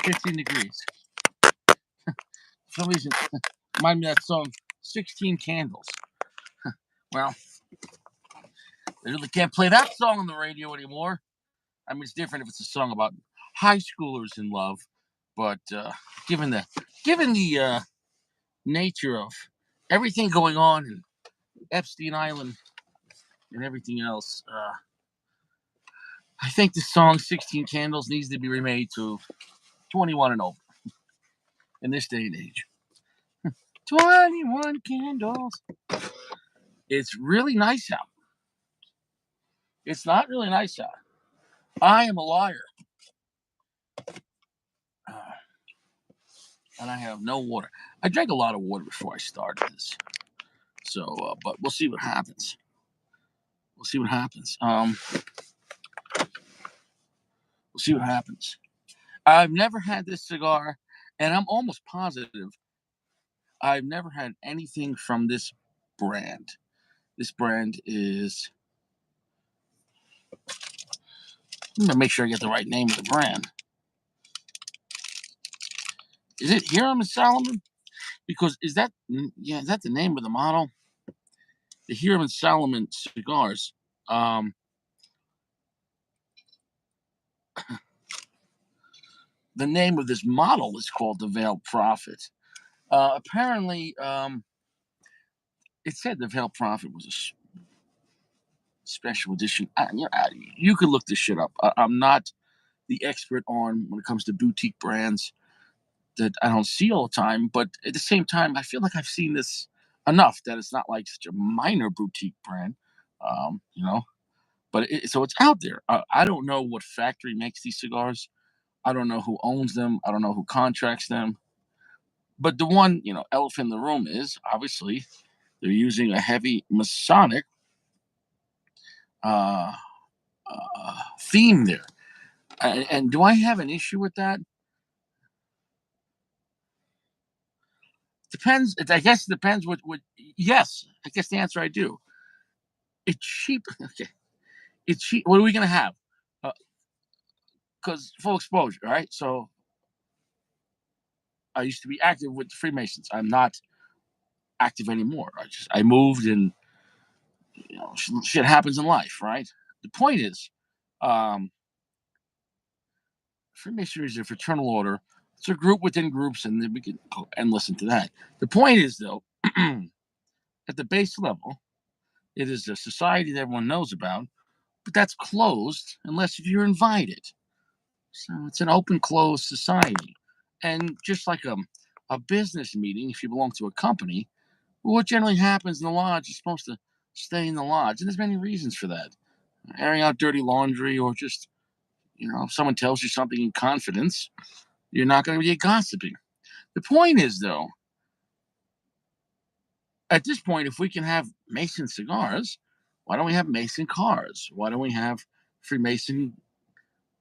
15 degrees. For some reason, remind me of that song, 16 Candles. Well, they really can't play that song on the radio anymore. I mean, it's different if it's a song about high schoolers in love, but given the nature of everything going on in Epstein Island and everything else, I think the song 16 Candles needs to be remade to 21 and over in this day and age. 21 candles. It's really nice out. It's not really nice out. I am a liar. And I have no water. I drank a lot of water before I started this. So, but we'll see what happens. We'll see what happens. We'll see what happens. I've never had this cigar, and I'm almost positive I've never had anything from this brand. This brand is. I'm gonna make sure I get the right name of the brand. Is it Hiram and Solomon? Because is that the name of the model? The Hiram and Solomon cigars. The name of this model is called the Veiled Prophet. Apparently, it said the Veiled Prophet was a special edition. You could look this shit up. I'm not the expert on when it comes to boutique brands that I don't see all the time, but at the same time, I feel like I've seen this enough that it's not like such a minor boutique brand, you know. But so it's out there. I don't know what factory makes these cigars. I don't know who owns them. I don't know who contracts them. But the one, elephant in the room is obviously they're using a heavy Masonic uh, theme there. And do I have an issue with that? Depends. I guess it depends what. Yes, I guess the answer I do. It's cheap. Okay, it's cheap. What are we gonna have? Because full exposure, right? So I used to be active with the Freemasons. I'm not active anymore. I moved, and shit happens in life, right? The point is, um, Freemasonry is a fraternal order. It's a group within groups, and then we can go and listen to that. The point is, though, at the base level, it is a society that everyone knows about, but that's closed unless if you're invited. So it's an open, closed society. And just like a business meeting, if you belong to a company, what generally happens in the lodge, you're supposed to stay in the lodge. And there's many reasons for that. Airing out dirty laundry, or just, if someone tells you something in confidence, you're not going to be gossiping. The point is, though, at this point, if we can have Mason cigars, why don't we have Mason cars? Why don't we have Freemason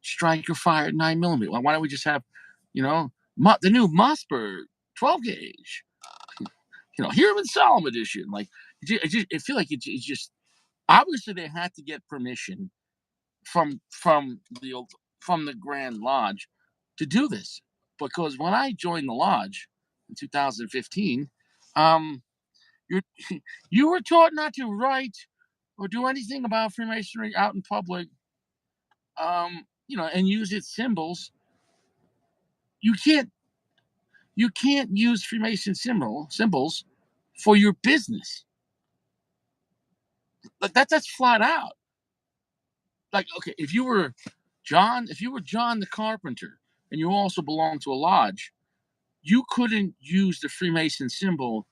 Striker Fire 9mm? Why don't we just have, the new Mossberg 12 gauge? Hiram and Solomon edition. Like, I feel like it's just obviously they had to get permission from the Grand Lodge to do this, because when I joined the lodge in 2015, you you were taught not to write or do anything about Freemasonry out in public, and use its symbols. You can't use Freemason symbols for your business. Like that's flat out. Like, okay, if you were John the carpenter, and you also belonged to a lodge, you couldn't use the Freemason symbol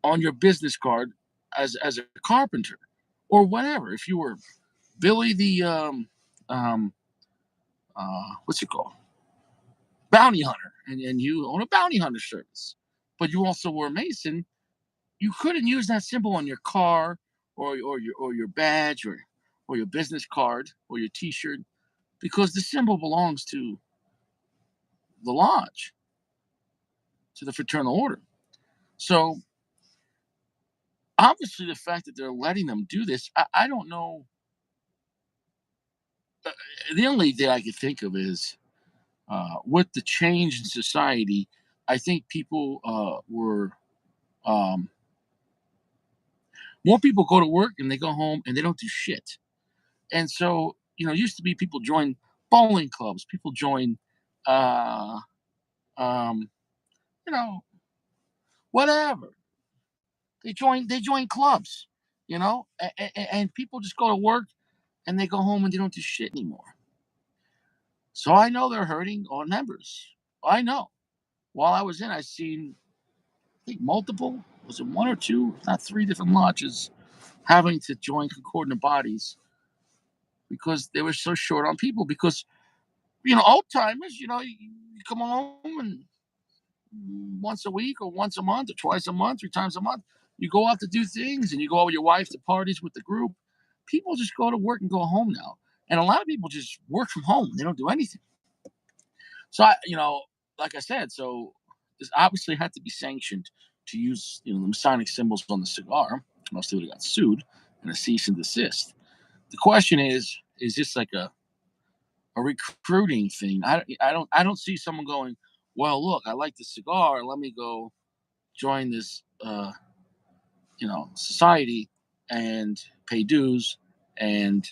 on your business card as a carpenter or whatever. If you were Billy the what's it called, bounty hunter, and you own a bounty hunter service, but you also were a Mason, you couldn't use that symbol on your car or your badge or your business card or your T-shirt, because the symbol belongs to the lodge, to the fraternal order. So obviously, the fact that they're letting them do this, I don't know. The only thing I could think of is With the change in society, I think people were um, more people go to work and they go home and they don't do shit. And so, it used to be people join bowling clubs, people join, uh, um, you know, whatever. They join clubs, and people just go to work and they go home and they don't do shit anymore. So I know they're hurting our members. I know. While I was in, I seen, I think, multiple, was it one or two, if not three different lodges having to join concordant bodies because they were so short on people. Because, old timers, you come home and once a week or once a month or twice a month, 3 times a month, you go out to do things and you go out with your wife to parties with the group. People just go to work and go home now. And a lot of people just work from home. They don't do anything. So like I said, so this obviously had to be sanctioned to use, the Masonic symbols on the cigar. Or else they would have got sued and a cease and desist. The question is this like a recruiting thing? I don't see someone going, well, look, I like the cigar. Let me go join this, society and pay dues and,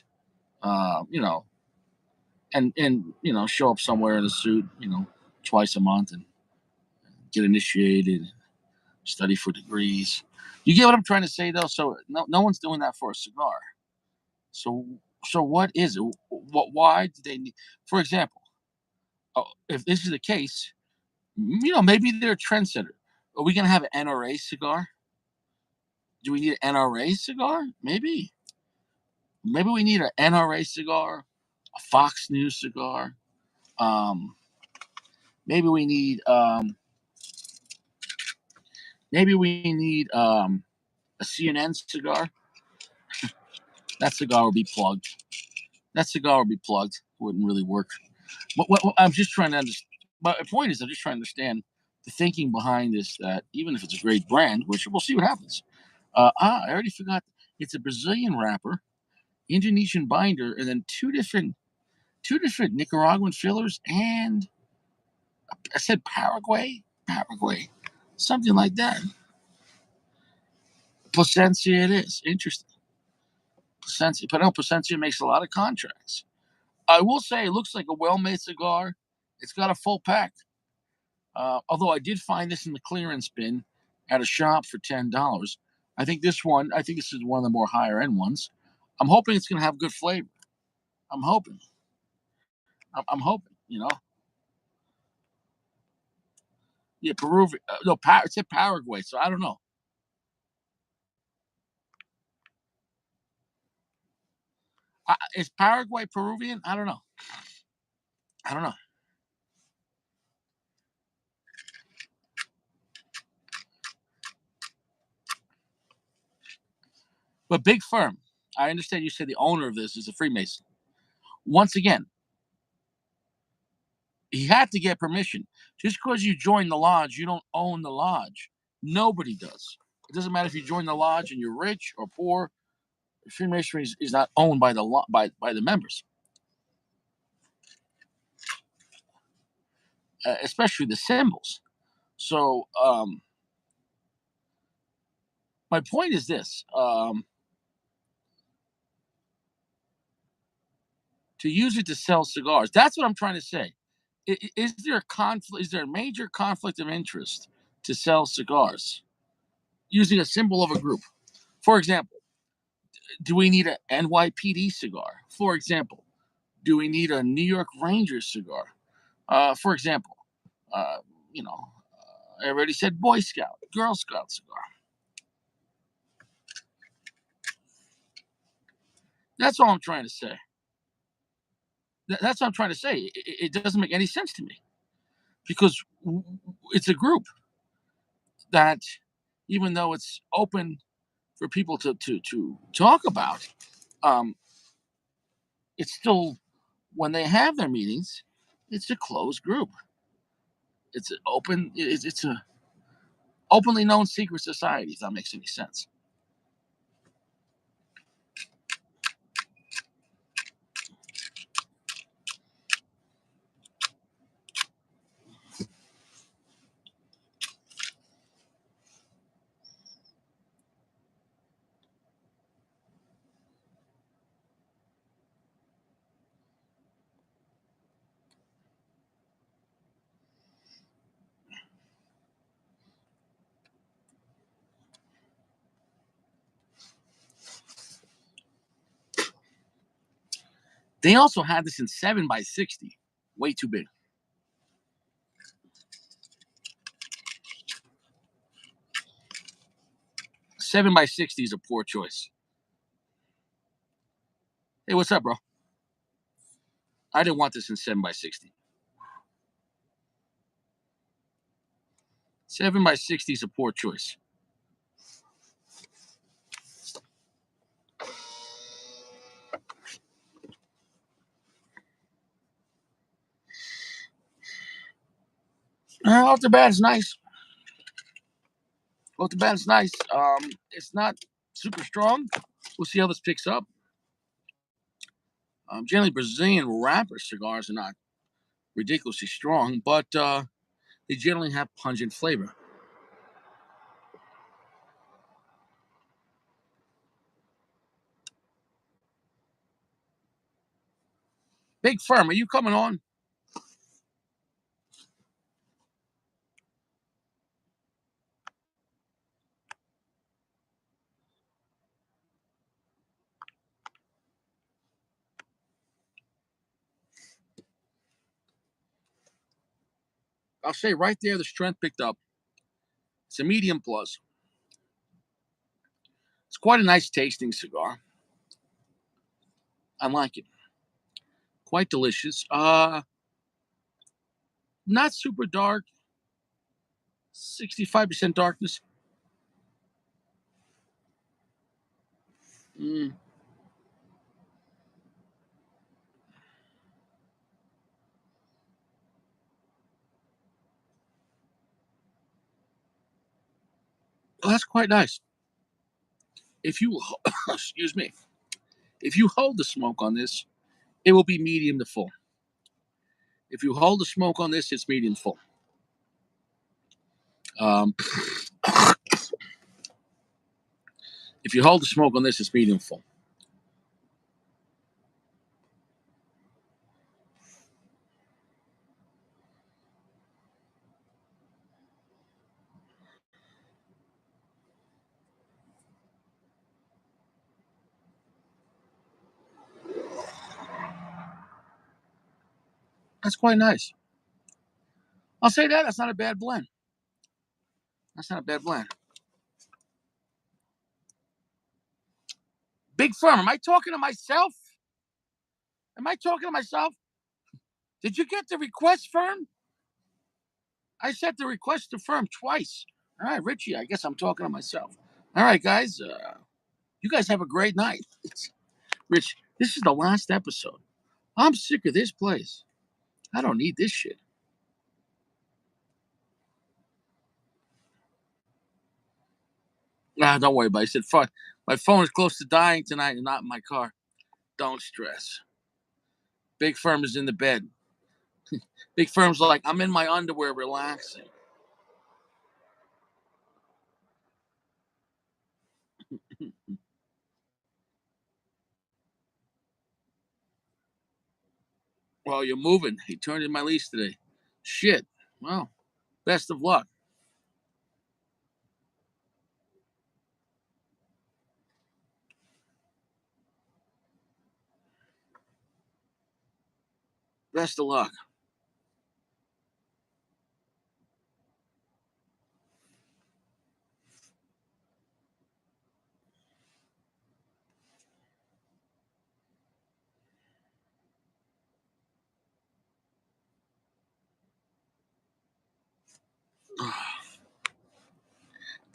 you know, and show up somewhere in a suit, twice a month and get initiated, study for degrees. You get what I'm trying to say, though. So no one's doing that for a cigar. So so what is it? Why do they need? For example, if this is the case, maybe they're a trendsetter. Are we gonna have an NRA cigar? Do we need an NRA cigar? Maybe. Maybe we need an NRA cigar, a Fox News cigar. Um, maybe we need a CNN cigar. That cigar will be plugged. That cigar will be plugged. Wouldn't really work. What I'm just trying to understand. My point is, I'm just trying to understand the thinking behind this. That even if it's a great brand, which we'll see what happens. I already forgot. It's a Brazilian wrapper, Indonesian binder, and then two different Nicaraguan fillers, and I said Paraguay, something like that. Placencia it is. Interesting. Placencia, but no, Placencia makes a lot of contracts. I will say it looks like a well-made cigar. It's got a full pack. Although I did find this in the clearance bin at a shop for $10. I think this is one of the more higher end ones. I'm hoping it's going to have good flavor. I'm hoping. I'm hoping. Yeah, Peruvian. No, it's in Paraguay, so I don't know. Is Paraguay Peruvian? I don't know. I don't know. But big firm. I understand you said the owner of this is a Freemason. Once again, he had to get permission. Just because you join the lodge, you don't own the lodge. Nobody does. It doesn't matter if you join the lodge and you're rich or poor. Freemasonry is not owned by by the members, especially the symbols. So my point is this: to use it to sell cigars. That's what I'm trying to say. Is there a conflict? Is there a major conflict of interest to sell cigars using a symbol of a group? For example, do we need an NYPD cigar? For example, do we need a New York Rangers cigar? For example, uh, you know, I already said Boy Scout, Girl Scout cigar. That's all I'm trying to say. That's what I'm trying to say. It doesn't make any sense to me because it's a group that, even though it's open for people to talk about, um, it's still, when they have their meetings, it's a closed group. It's an open. It's a openly known secret society. If that makes any sense. They also had this in 7 by 60. Way too big. 7 by 60 is a poor choice. Hey, what's up, bro? I didn't want this in 7 by 60. 7 by 60 is a poor choice. Off the bat, it's nice. Off the bat, it's nice. It's not super strong. We'll see how this picks up. Generally, Brazilian wrapper cigars are not ridiculously strong, but they generally have pungent flavor. Big Firm, are you coming on? I'll say right there, the strength picked up. It's a medium plus. It's quite a nice tasting cigar. I like it. Quite delicious. Not super dark. 65% darkness. Mm, well, that's quite nice. If you, excuse me, if you hold the smoke on this, it will be medium to full. If you hold the smoke on this, it's medium full. Um, if you hold the smoke on this, it's medium full. That's quite nice. I'll say that. That's not a bad blend. That's not a bad blend. Big Firm. Am I talking to myself? Am I talking to myself? Did you get the request, Firm? I sent the request to Firm twice. All right, Richie. I guess I'm talking to myself. All right, guys. You guys have a great night. Rich, this is the last episode. I'm sick of this place. I don't need this shit. Nah, don't worry about it. I said, fuck. My phone is close to dying tonight and not in my car. Don't stress. Big Firm is in the bed. Big Firm's like, I'm in my underwear relaxing. Well, you're moving. He turned in my lease today. Shit. Well, best of luck. Best of luck.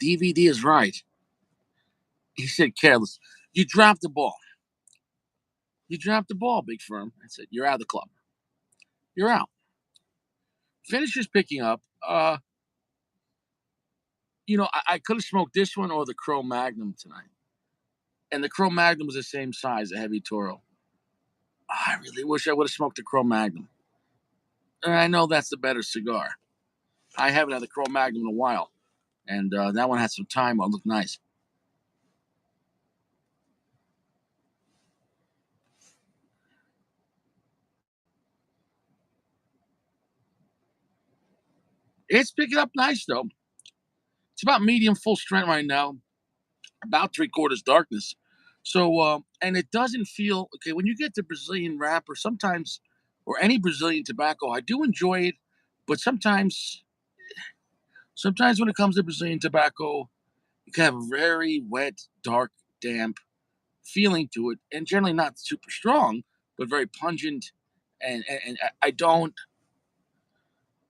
DVD is right. He said, careless. You dropped the ball. You dropped the ball, Big Firm. I said, you're out of the club. You're out. Finishes picking up. I could have smoked this one or the Crow Magnum tonight. And the Crow Magnum was the same size, a heavy Toro. I really wish I would have smoked the Crow Magnum. And I know that's the better cigar. I haven't had the Crow Magnum in a while. And that one had some time on. It looked nice. It's picking up nice, though. It's about medium full strength right now. About 3/4 darkness. So, and it doesn't feel okay when you get to Brazilian wrapper. Sometimes, or any Brazilian tobacco, I do enjoy it, but sometimes when it comes to Brazilian tobacco, you can have a very wet, dark, damp feeling to it, and generally not super strong, but very pungent. And I don't.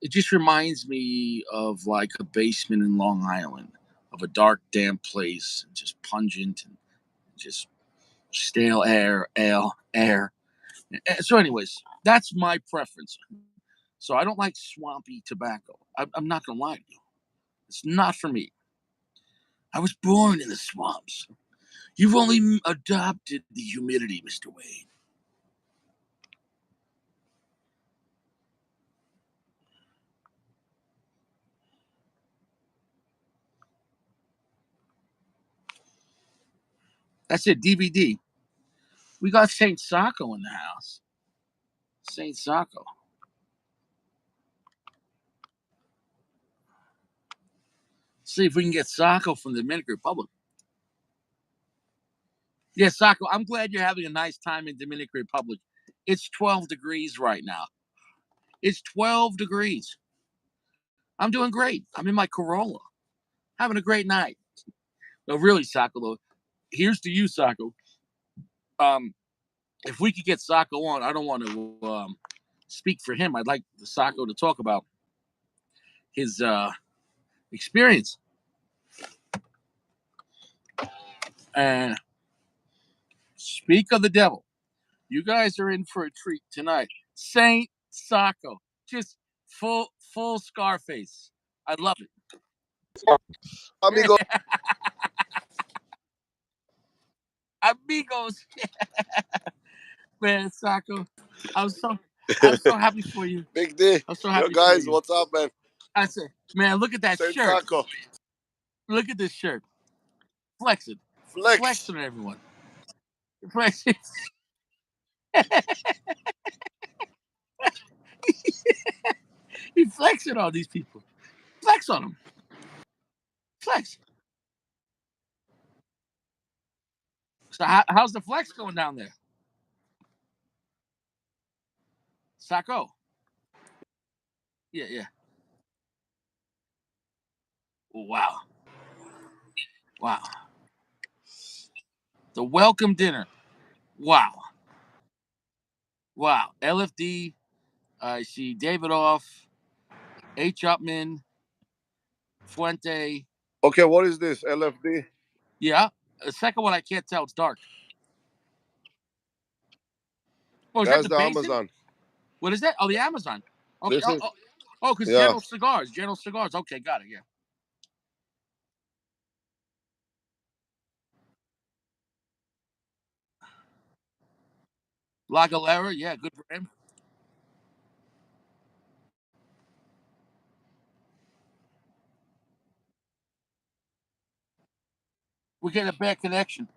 It just reminds me of like a basement in Long Island, of a dark, damp place, just pungent and just stale air, air. So, anyways, that's my preference. So I don't like swampy tobacco. I'm not gonna lie to you. It's not for me. I was born in the swamps. You've only adopted the humidity, Mr. Wade. That's it. DVD. We got Saint Sacco in the house. Saint Sacco. See if we can get Sacco from the Dominican Republic. Yeah, Sacco. I'm glad you're having a nice time in Dominican Republic. It's 12 degrees right now. It's 12 degrees. I'm doing great. I'm in my Corolla, having a great night. No, really, Sacco. Though, here's to you, Sacco. Um, if we could get Sacco on, I don't want to speak for him. I'd like the Sacco to talk about his experience. And speak of the devil, you guys are in for a treat tonight. Saint Sacco, just full Scarface. I love Amigo, it. Amigos, man, Sacco. I'm so I'm so happy for you. Big D. I'm so Yo, happy for guys, you. what's up, man? I said, man, look at that Saint shirt. Taco. Look at this shirt. Flexing. Flex. Flexing on everyone. Flexing. He flexing on these people. Flex on them. Flex. So how's the flex going down there? Sacco. Yeah, yeah. Wow. Wow. The welcome dinner. Wow. Wow. LFD. I see David Off, H. Upman, Fuente. Okay, what is this? LFD? Yeah. The second one I can't tell. It's dark. Oh, is that That's the the basin? Amazon. What is that? Oh, the Amazon. Okay. This is, Oh, because yeah. General Cigars. General Cigars. Okay, got it. Yeah. La Galera. Yeah, good for him. We get a bad connection.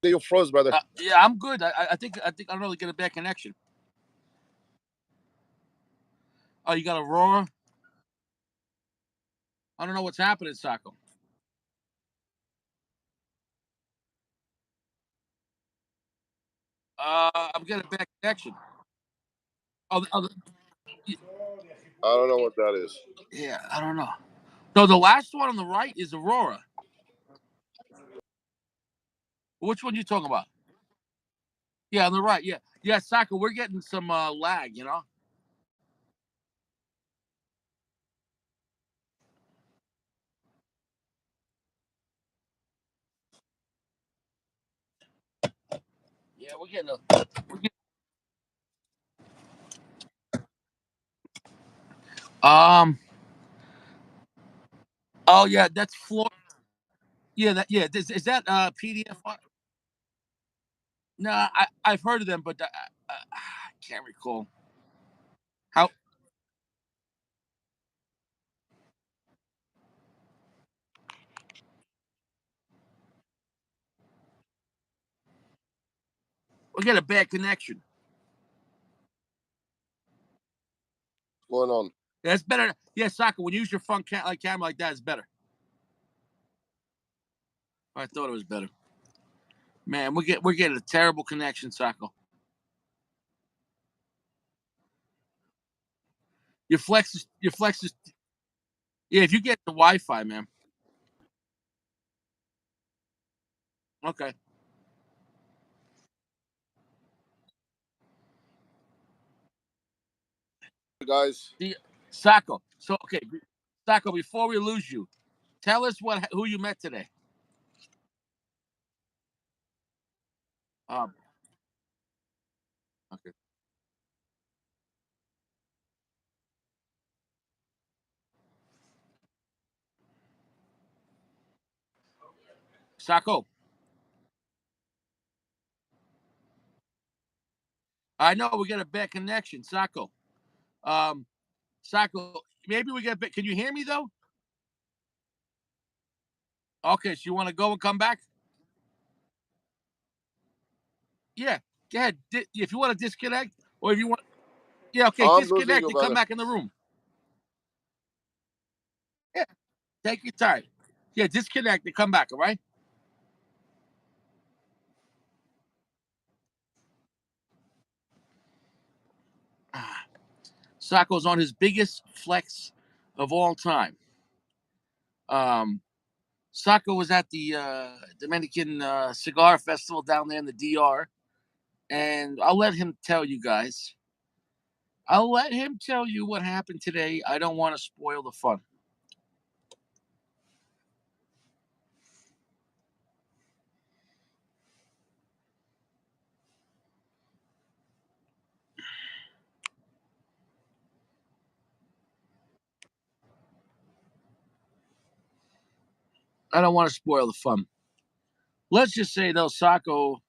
You froze, brother. Yeah, I'm good. I think I don't know. We get a bad connection. Oh, you got Aurora. I don't know what's happening, Sacco. I'm getting a bad connection. Oh, I don't know what that is. yeah, I don't know. No, the last one on the right is Aurora. Which one you talking about? Yeah, on the right. Yeah, yeah, Saka. We're getting some lag. Yeah, we're getting. Oh yeah, that's Florida. Yeah, that. Yeah, is that PDF? No, I've heard of them, but I can't recall how. We get a bad connection. What's going on? That's better. Yeah, Saka. When you use your front camera like that, it's better. I thought it was better. Man, we're getting a terrible connection, Sacco. Your flex is yeah. If you get the Wi-Fi, man. Okay. guys. The Sacco. So okay, Sacco. Before we lose you, tell us who you met today. Um. Okay. Sacco. I know we get a bad connection, Sacco. Um, Sacco. Maybe we get. Can you hear me though? Okay. So you want to go and come back? Yeah. Go ahead. If you want to disconnect, or if you want, yeah. Okay. I'm losing Disconnect you, and come brother. back in the room. Yeah. Take your time. Yeah. Disconnect and come back. All right. Ah, Sacco's on his biggest flex of all time. Um, Sacco was at the Dominican Cigar Festival down there in the DR, and I'll let him tell you guys. I'll let him tell you what happened today. I don't want to spoil the fun. I don't want to spoil the fun. Let's just say though, Sacco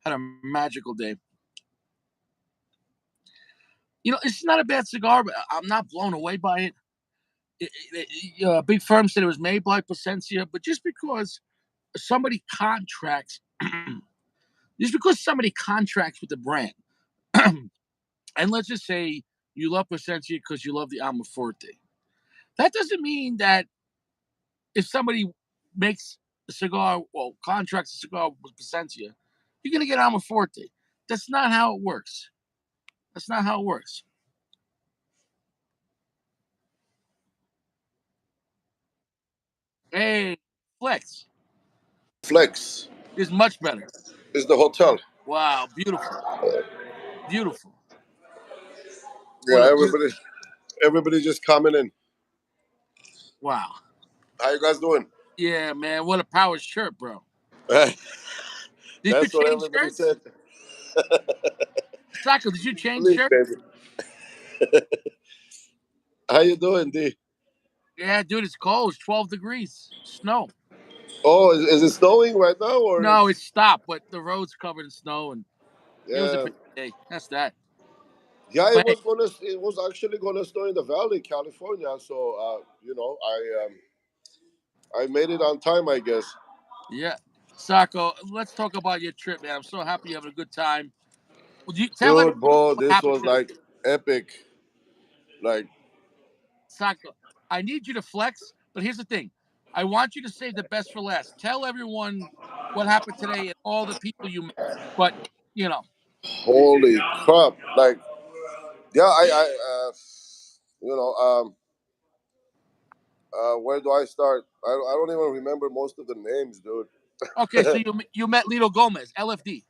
had a magical day. You know, it's not a bad cigar, but I'm not blown away by it. Big firm said it was made by Placencia, but just because somebody contracts, just because somebody contracts with the brand, and let's just say you love Placencia because you love the Almaforte, that doesn't mean that if somebody makes a cigar, well, contracts a cigar with Placencia, you're going to get Almaforte. That's not how it works. That's not how it works. Hey, Flex Flex is much better. is the hotel. Wow, beautiful, beautiful. What Yeah, a beautiful. everybody just coming in. Wow. How you guys doing? Yeah, man. What a power shirt, bro. Did you That's what change everybody shirts? said. Saka, did you change Please, shirts? baby. How you doing, D? Yeah, dude, it's cold. It's 12 degrees. Snow. Oh, is it snowing right now or No, it's it's stopped, but the road's covered in snow, and it was a yeah. pretty day. That's that. Yeah, But hey, it was actually gonna snow in the valley, California. So I made it on time, I guess. yeah. Sako, let's talk about your trip, man. I'm so happy you're having a good time. Would you tell everyone Dude, bro, what this happened was today? like epic. Like, Sako, I need you to flex, but here's the thing. I want you to save the best for last. Tell everyone what happened today and all the people you met. But, you know, holy crap. Like, yeah, you know, where do I start? I don't even remember most of the names, dude. okay, so you met Lito Gomez, LFD.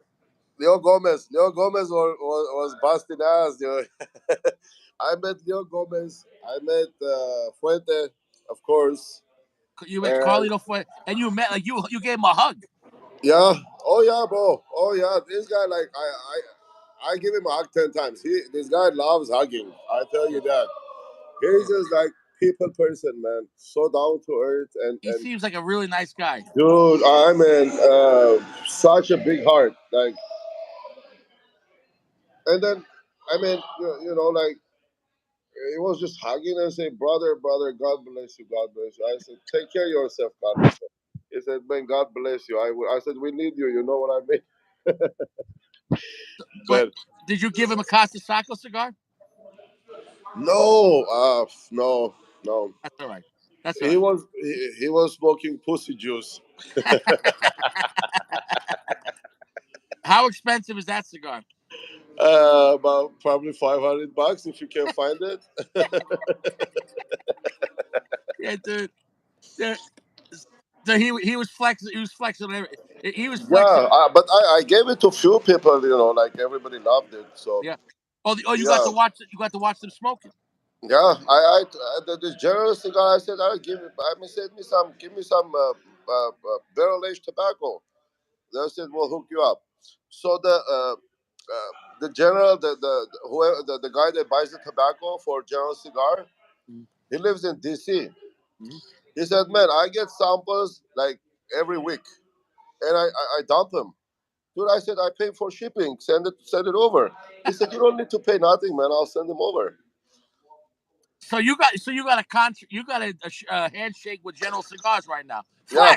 Leo Gomez was busting ass, dude. I met Leo Gomez. I met Fuente, of course, You met and Carlito Fuente, and you met, like, you gave him a hug. yeah. Oh yeah, bro. Oh yeah. This guy, like, I give him a hug 10 times. This guy loves hugging. I tell Yeah, you that. yeah. He's just like people person, man. So down to earth He and seems like a really nice guy. dude, I mean, such a big heart. Like, and then I mean, like he was just hugging and saying, "Brother, brother, God bless you, God bless you." I said, "Take care of yourself, God bless you." He said, "Man, God bless you." I said, "We need you." You know what I mean? But But did you give him a Casa Saco cigar? no, no, no. That's all right. That's all He right. was he was smoking pussy juice. How expensive is that cigar? About probably $500 if you can find it. Yeah, dude. Dude, so he was flexing. He was flexing. On he was flexing. Yeah, but I gave it to few people. Like everybody loved it. So Yeah. Oh, you got yeah, to watch. You got to watch them smoking. yeah. The general cigar. I said, I give it. I mean, send me some. Give me some barrel aged tobacco. They said, we'll hook you up. So the general, the whoever the guy that buys the tobacco for General Cigar, he lives in DC. Mm-hmm. He said, man, I get samples like every week, and I dump them. Dude, I said, I pay for shipping. Send it over. He said, you don't need to pay nothing, man. I'll send them over. So you got a contract. You got a handshake with General Cigars right now. Yeah.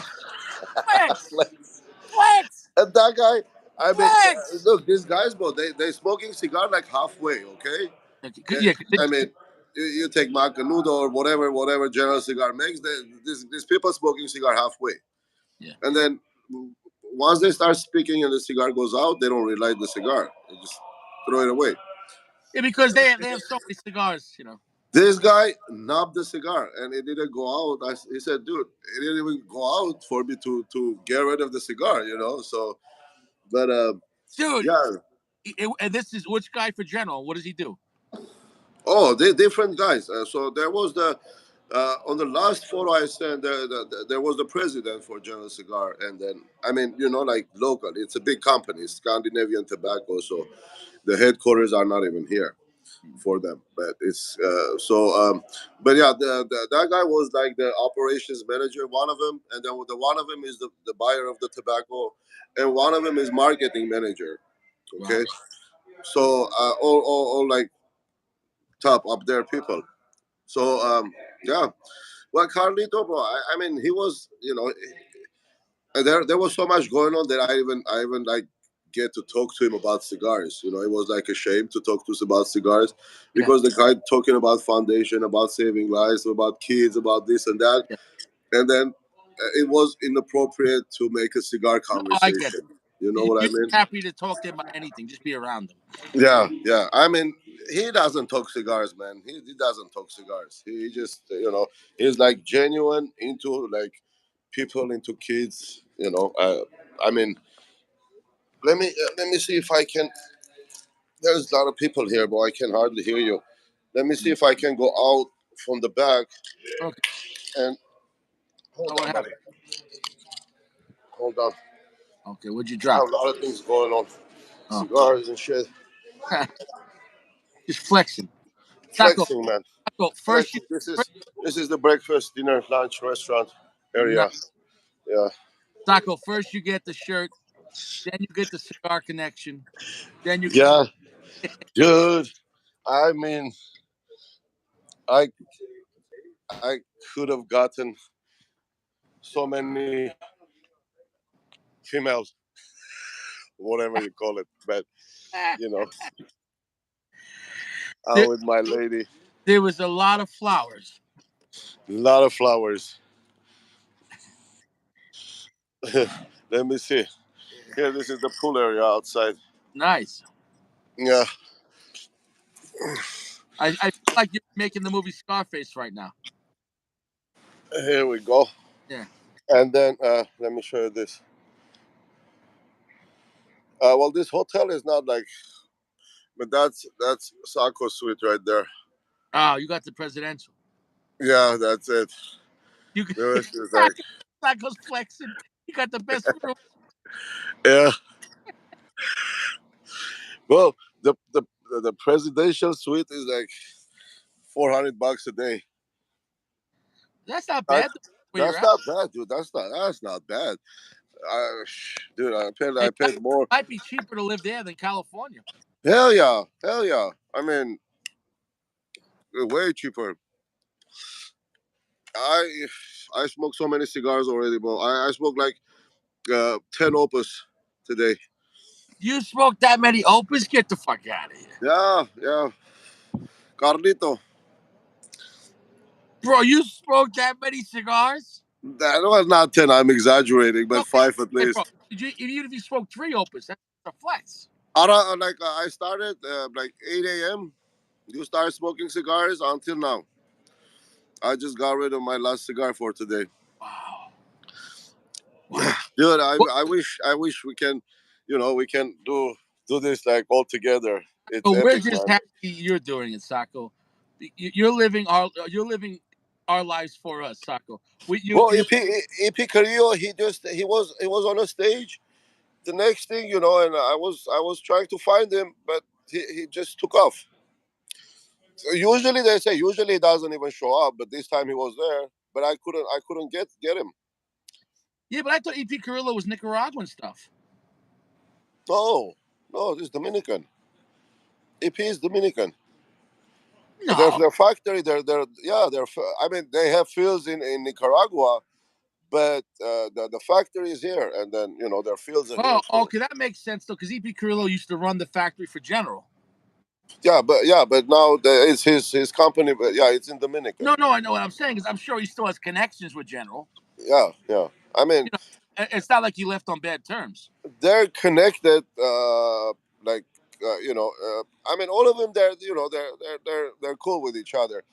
Flex, flex, flex, And that guy, I mean, flex. look, these guys, bro, they smoking cigar like halfway, okay? Okay, yeah, I mean, you take Macanudo or whatever General Cigar makes, these people smoking cigar halfway. yeah, And then once they start speaking and the cigar goes out, they don't relight the cigar. They just throw it away. yeah. Because they have so many cigars. This guy knobbed the cigar and it didn't go out. He said, dude, it didn't even go out for me to get rid of the cigar. So, but Dude. yeah. And this is which guy for General? What does he do? Oh, they different guys. So there was on the last photo I sent, there was the president for General Cigar, and then I mean, like local. It's a big company, Scandinavian Tobacco. So the headquarters are not even here for them, but it's but yeah, that guy was like the operations manager, one of them, and then the one of them is the buyer of the tobacco, and one of them is marketing manager. Wow. Okay, so all like top up there people. So yeah, well, Carlito, bro, I mean, he was, there was so much going on that I even like get to talk to him about cigars. It was like a shame to talk to us about cigars Yeah, because the guy talking about foundation, about saving lives, about kids, about this and that, yeah. and then it was inappropriate to make a cigar No, I get conversation. it. You know what I You're mean? happy to talk to him about anything. Just be around him. Yeah, yeah. I mean, he doesn't talk cigars, man. He doesn't talk cigars. He just, he's like genuine into like people, into kids. I mean, let me see if I can. There's a lot of people here, but I can hardly hear you. Let me see Mm. if I can go out from the back Okay. and hold Oh, what on, happened? buddy. Hold on. Okay, what'd you I have drop? a lot of things going on. Oh, Cigars and shit. just flexing. Taco, Flexing, man. taco. First, you Flexing. This first, is this is the breakfast, dinner, lunch restaurant not area. Yeah. taco. First, you get the shirt. Then you get the cigar connection. Then you get. Yeah, dude. I mean, I I could have gotten so many females, whatever you call it, but you know, there, I'm with my lady. there was a lot of flowers. A lot of flowers. Let me see. Here, this is the pool area outside. Nice. Yeah. I feel like you're making the movie Scarface right now. Here we go. Yeah. And then let me show you this. Well, this hotel is not like, but that's Saco Suite right there. Oh, you got the presidential. Yeah, that's it. You The rest is like, Taco, Taco's flexing. You got the best room. yeah. Well, the presidential suite is like $400 a day. That's not I, bad where you're that's at. not bad, dude. That's not bad. Dude, I It paid more. might be cheaper to live there than California. Hell yeah, hell yeah. I mean, way cheaper. I I smoked so many cigars already, bro. I smoked like 10 opus today. You smoke that many opus? Get the fuck out of here. Yeah, yeah. Carlito. Bro, you smoked that many cigars? That was not 10. I'm exaggerating, but Okay, five at hey, bro. least. Even if you smoked three opus, that's a flex. I started like 8 a.m. You start smoking cigars until now. I just got rid of my last cigar for today. Wow, wow. Dude, What, I wish we can, we can do this like all together. It's so we're epic, just man. happy you're doing it, Sacco. You're living our lives for us, Sacco. Well, EP Carrillo, he was on a stage. The next thing, and I was trying to find him, but he just took off. So usually they say usually he doesn't even show up, but this time he was there. But I couldn't get him. Yeah, but I thought EP Carrillo was Nicaraguan stuff. No, no, this is Dominican. EP is Dominican. There's No. their factory. They're yeah. I mean, they have fields in Nicaragua, but the factory is here, and then their fields are here. Oh, So okay, that makes sense though, because EP Carrillo used to run the factory for General. yeah, but now it's his company. But yeah, it's in Dominican. No, no, I know what I'm saying is I'm sure he still has connections with General. Yeah, yeah. I mean, You know, it's not like he left on bad terms. they're connected. Like I mean, all of them. They're cool with each other.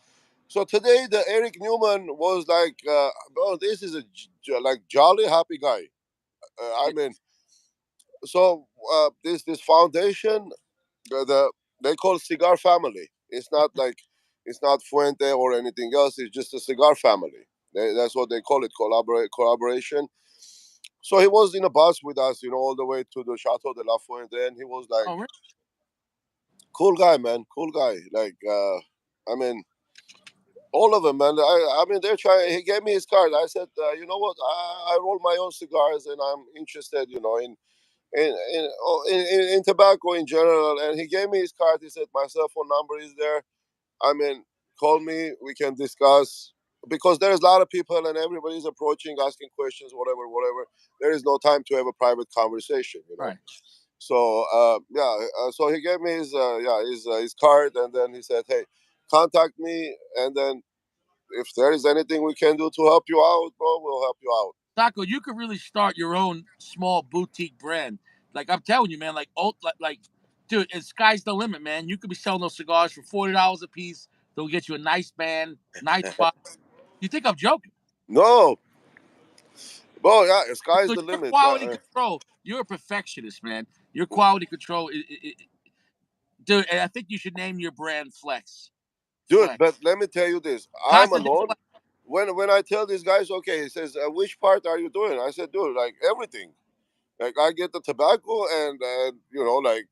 So today, the Eric Newman was like, "Oh, this is a like jolly happy guy." I Yeah. mean, so this foundation, the they call cigar family. It's not Fuente or anything else. It's just a cigar family. That's what they call it, collaboration. So he was in a bus with us, all the way to the Chateau de la Fuente, and he was like, Oh, really? cool guy, man, cool guy. Like, I mean, all of them, man. I mean, they're trying. He gave me his card. I said, you know what? I roll my own cigars, and I'm interested, in tobacco in general. And he gave me his card. He said, my cell phone number is there. I mean, call me. We can discuss because there's a lot of people, and everybody's approaching, asking questions, whatever, whatever. There is no time to have a private conversation. Right. So yeah, so he gave me his card, and then he said, "Hey, contact me, and then if there is anything we can do to help you out, bro, we'll help you out." Taco, you could really start your own small boutique brand. Like I'm telling you, man. Dude, it's sky's the limit, man. You could be selling those cigars for $40 a piece. They'll get you a nice band, nice box. You think I'm joking? No, bro, yeah, the sky's Because the your limit. quality control, you're a perfectionist, man. Your quality control, dude. And I think you should name your brand Flex. Dude, but Flex. let me tell you this: I'm Casa de alone. Flex. When I tell these guys, okay, he says, which part are you doing? I said, dude, like everything. Like I get the tobacco and like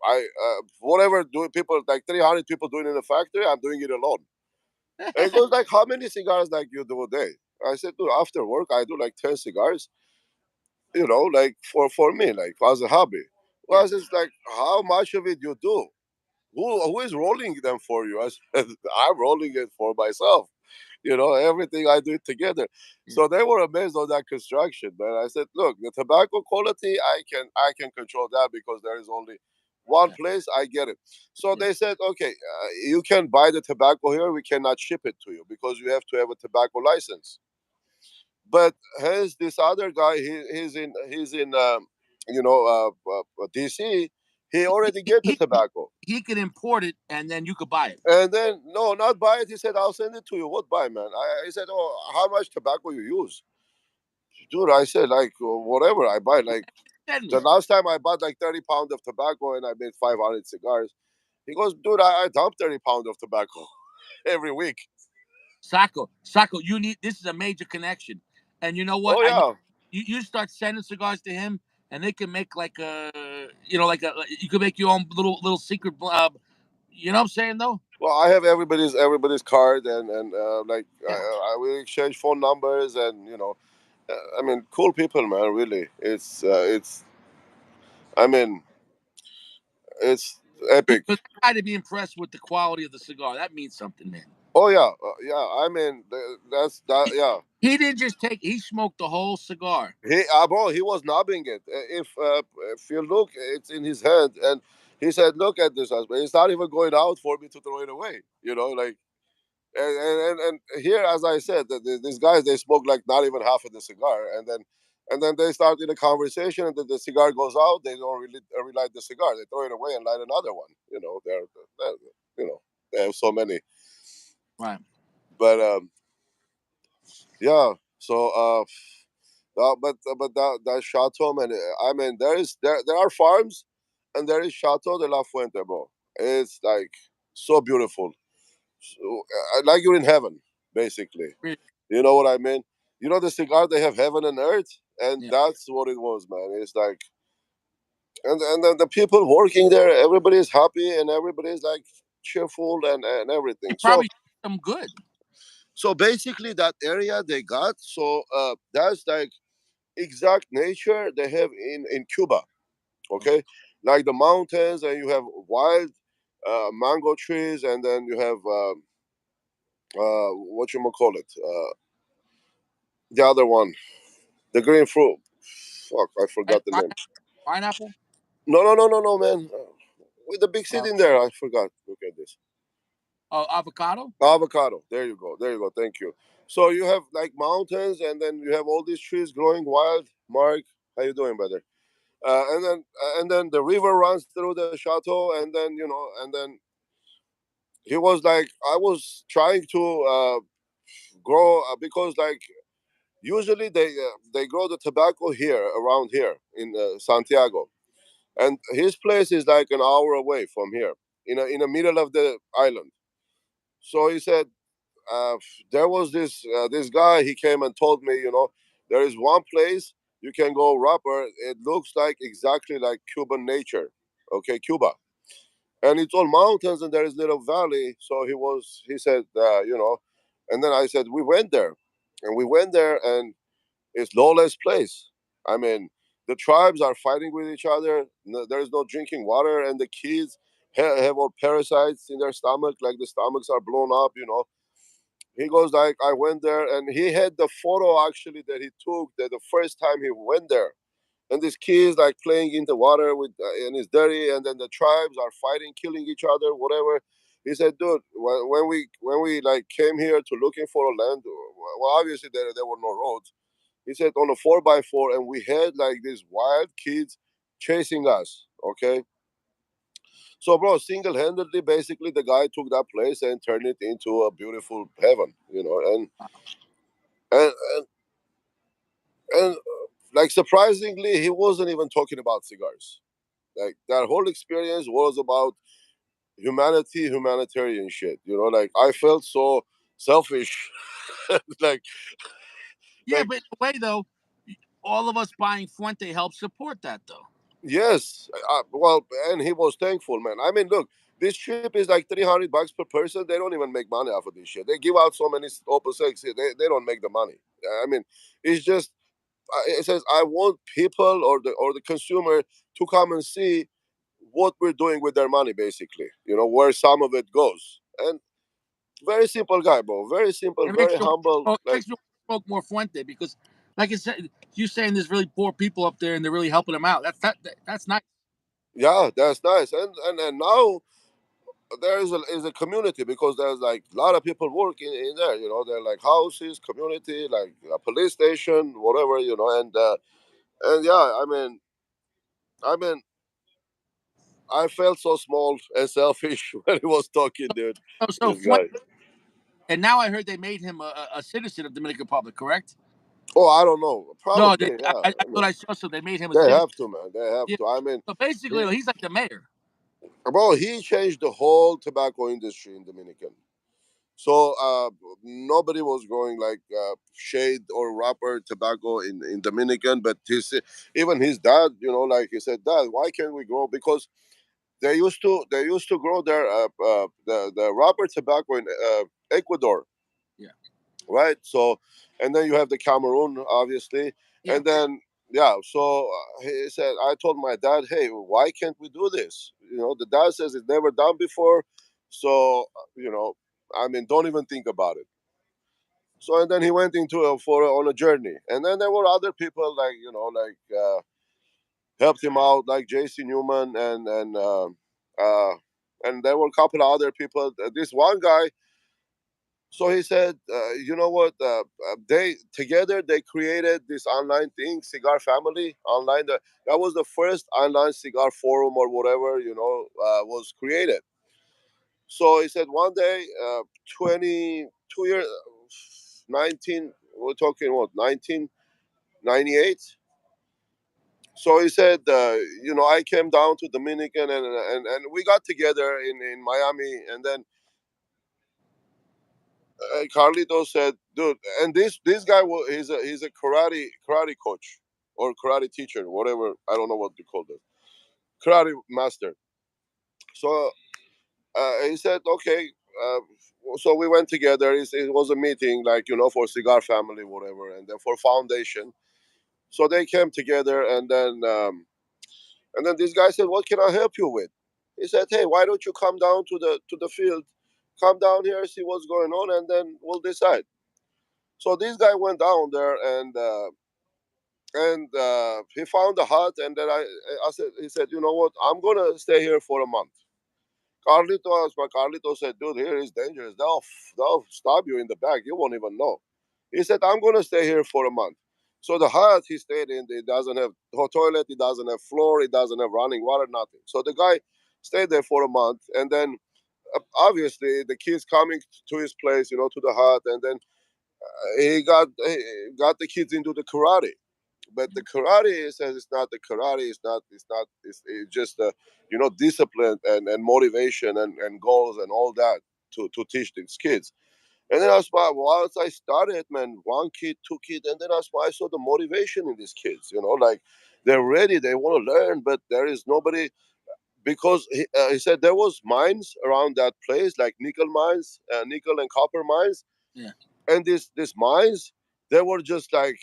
I whatever do people like 300 people doing in the factory. I'm doing it alone. And he goes like, how many cigars like you do a day? I said, dude, after work I do like 10 cigars. Like for me, like as a hobby. Well, Yeah. I says like, how much of it you do? Who is rolling them for you? I said, I'm rolling it for myself. Everything I do it together. Yeah. So they were amazed on that construction, man. I said, look, the tobacco quality, I can control that because there is only one Yeah. place I get it. So Yeah. they said, okay, you can buy the tobacco here. We cannot ship it to you because you have to have a tobacco license. But has this other guy? He's in DC. He already get the tobacco. He could import it and then you could buy it. And then no, not buy it. He said, "I'll send it to you." What buy, man? I said, "Oh, how much tobacco you use, dude?" I said, "Like whatever I buy. Like Send the me. last time I bought like 30 pounds of tobacco and I made 500 cigars." He goes, "Dude, I dump 30 pounds of tobacco every week." Sacco, you need this is a major connection. And you know what? Oh I know yeah. you start sending cigars to him and they can make like a you could make your own little secret you know what I'm saying though? Well, I have everybody's card and like Yeah. we exchange phone numbers and I mean, cool people, man. Really, it's. I mean, it's epic. For that guy to be impressed with the quality of the cigar, that means something, man. Oh yeah, yeah. I mean, that's that. He, Yeah, he didn't just he smoked the whole cigar. bro, he was knobbing it. If you look, it's in his hand, and he said, "Look at this husband. It's not even going out for me to throw it away." Like And here, as I said, these guys, they smoke like not even half of the cigar, and then they start in a conversation, and then the cigar goes out. They don't really relight the cigar. They throw it away and light another one. They're you know they have so many. Right. But yeah, so but that chateau, man. I mean, there are farms, and there is Chateau de la Fuente, bro. It's like so beautiful. So, like you're in heaven, basically. Really. You know what I mean? You know the cigar, they have heaven and earth, and Yeah. that's what it was, man. It's like, and then the people working there, everybody's happy and everybody's like cheerful and They everything. So probably treat them good. basically that area they got, that's like exact nature they have in Cuba. Okay. Okay, like the mountains, and you have wild mango trees, and then you have what you call it, the other one, the green fruit. Fuck, I forgot the name. Pineapple. No, no, no, no, no, man. With the big seed Uh, in there, I forgot. Look at this. avocado. Avocado. There you go. There you go. Thank you. So you have like mountains, and then you have all these trees growing wild. Mark, how you doing, brother? And then the river runs through the chateau, and then and then he was like, I was trying to grow because like usually they grow the tobacco here around here in Santiago, and his place is like an hour away from here, in the middle of the island. So he said, uh, there was this guy. He came and told me, there is one place you can go rapper. It looks like exactly like Cuban nature. Okay, Cuba, and it's all mountains, and there is little valley. So he said, and then I said we went there, and it's lawless place. I mean, the tribes are fighting with each other. There is no drinking water, and the kids have all parasites in their stomach, like the stomachs are blown up. He goes like, I went there, and he had the photo actually that he took that the first time he went there, and these kids like playing in the water with and it's dirty, and then the tribes are fighting, killing each other, whatever. He said, dude, when we like came here to looking for a land, well, obviously there were no roads. He said on a 4x4, and we had like these wild kids chasing us. Okay, so bro, single-handedly, basically, the guy took that place and turned it into a beautiful heaven. And and, and like surprisingly, he wasn't even talking about cigars. Like that whole experience was about humanity, humanitarian shit. Like I felt so selfish. like Yeah, like but in a way though, all of us buying Fuente helps support that though. yes, well, and he was thankful, man. I mean, look, this trip is like $300 per person. They don't even make money off of this shit. They give out so many open sex. They don't make the money. I mean, it's just it says I want people or the consumer to come and see what we're doing with their money, basically. Where some of it goes. And very simple guy, bro. Very simple, It makes very you humble. it Like, makes you smoke more Fuente because, like I said, you saying there's really poor people up there and they're really helping them out. That's nice. yeah, that's nice. And now there is a community because there's like a lot of people working in there. They're like houses, community, like a police station, whatever. And yeah, I mean, I felt so small and selfish when he was talking, dude. So This Fuente, guy. and now I heard they made him a citizen of Dominican Republic. Correct? Oh, I don't know. No, Probably, yeah. I I thought mean, I saw so they made him a they citizen. have to, man. They have Yeah. to. I mean, So basically, he, he's like the mayor. bro, he changed the whole tobacco industry in Dominican. So nobody was growing like shade or wrapper tobacco in Dominican, but even his dad, like he said, Dad, why can't we grow? Because they used to grow their the wrapper tobacco in Ecuador, Yeah. right? So, and then you have the Cameroon, obviously, Yeah. and then yeah. So he said, I told my dad, hey, why can't we do this? The dad says it's never done before, so I mean, don't even think about it. So and then he went into on a journey, and then there were other people like helped him out, like J.C. Newman uh, and there were a couple of other people. This one guy, So he said, you know what? They together they created this online thing, Cigar Family Online. That was the first online cigar forum or whatever was created. So he said one day, 22 years, 19. We're talking what 1998. So he said, I came down to Dominican and we got together in Miami, and then Carlito said, "Dude," and this guy he's a karate coach or karate teacher, whatever. I don't know what to call it, karate master. So he said, "Okay." Uh, so we went together. It was a meeting, like for Cigar Family, whatever, and then for foundation. So they came together, and then this guy said, "What can I help you with?" He said, "Hey, why don't you come down to the field, come down here, see what's going on, and then we'll decide." So this guy went down there and he found a hut, and then I said, he said, "You know what? I'm gonna stay here for a month." Carlito said, "Dude, here is dangerous. They'll stab you in the back. You won't even know." He said, "I'm gonna stay here for a month." So the hut he stayed in, it doesn't have toilet, it doesn't have floor, it doesn't have running water, nothing. So the guy stayed there for a month, and then obviously the kids coming to his place, to the hut, and then he got the kids into the karate. But the karate, he says, it's not the karate. It's just discipline and motivation and goals and all that to teach these kids. And then once I started, man, one kid, two kids, and then I saw the motivation in these kids. Like they're ready, they want to learn, but there is nobody, because he said there was mines around that place, like nickel mines, nickel and copper mines, Yeah. and these mines, they were just like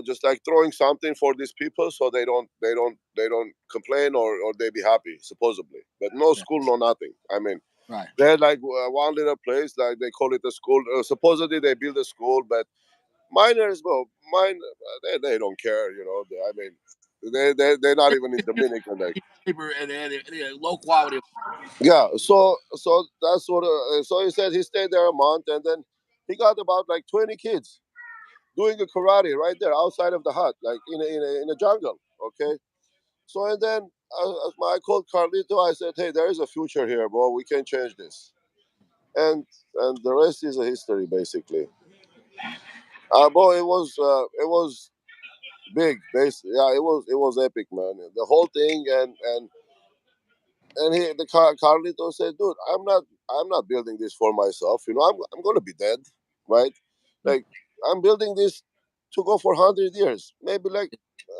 just like throwing something for these people so they don't complain, or they be happy supposedly, but no Yeah. school, no nothing. I mean, Right. they had like one little place, like they call it a school. Supposedly they build a school, but miners, well, they don't care. I mean, they're not even in Dominican. Like, Labor and low quality. yeah. So that's what. So he said he stayed there a month, and then he got about like 20 kids doing a karate right there outside of the hut, like in a jungle. Okay. So and then I called Carlito. I said, "Hey, there is a future here, bro. We can change this." And the rest is a history, basically. But it was big. Yeah, it was epic, man. The whole thing, and Carlito said, "Dude, I'm not building this for myself. I'm gonna be dead, right? Yeah. Like I'm building this to go for 100 years, maybe like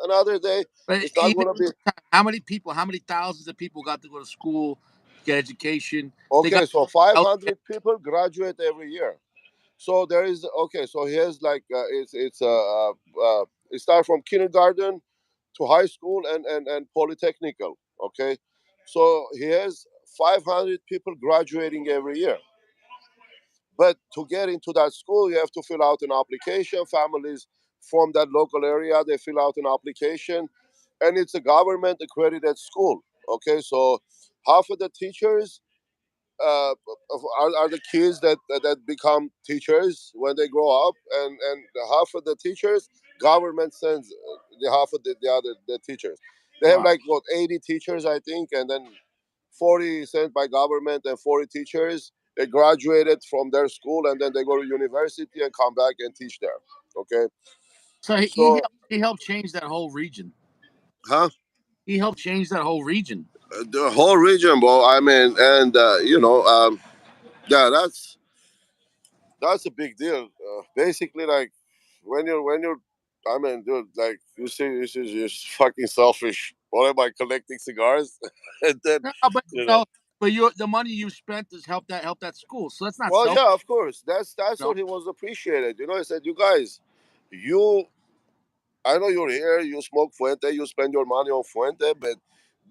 another day. But It's not gonna be how many people, how many thousands of people got to go to school, get education? They got okay. So health. 500 people graduate every year. So there is okay. So he has like it starts from kindergarten to high school and polytechnical. Okay, so he has 500 people graduating every year. But to get into that school, you have to fill out an application. Families from that local area, they fill out an application, and it's a government accredited school. Okay, so half of the teachers are the kids that become teachers when they grow up, and half of the teachers government sends the half of the other the teachers. They have Wow. like what 80 teachers, I think, and then 40 sent by government and 40 teachers. They graduated from their school and then they go to university and come back and teach there. Okay, So so he helped change that whole region. huh? He helped change that whole region. The whole region, bro. I mean, and yeah, that's a big deal. Basically, like when you're, I mean, dude, like you see, this is just fucking selfish. What am I collecting cigars? And then, No, but you know, the money you spent has help that school. So that's not well, self. yeah, of course, that's You know? what he was appreciated. He said, "You guys, you, I know you're here. You smoke Fuente. You spend your money on Fuente, but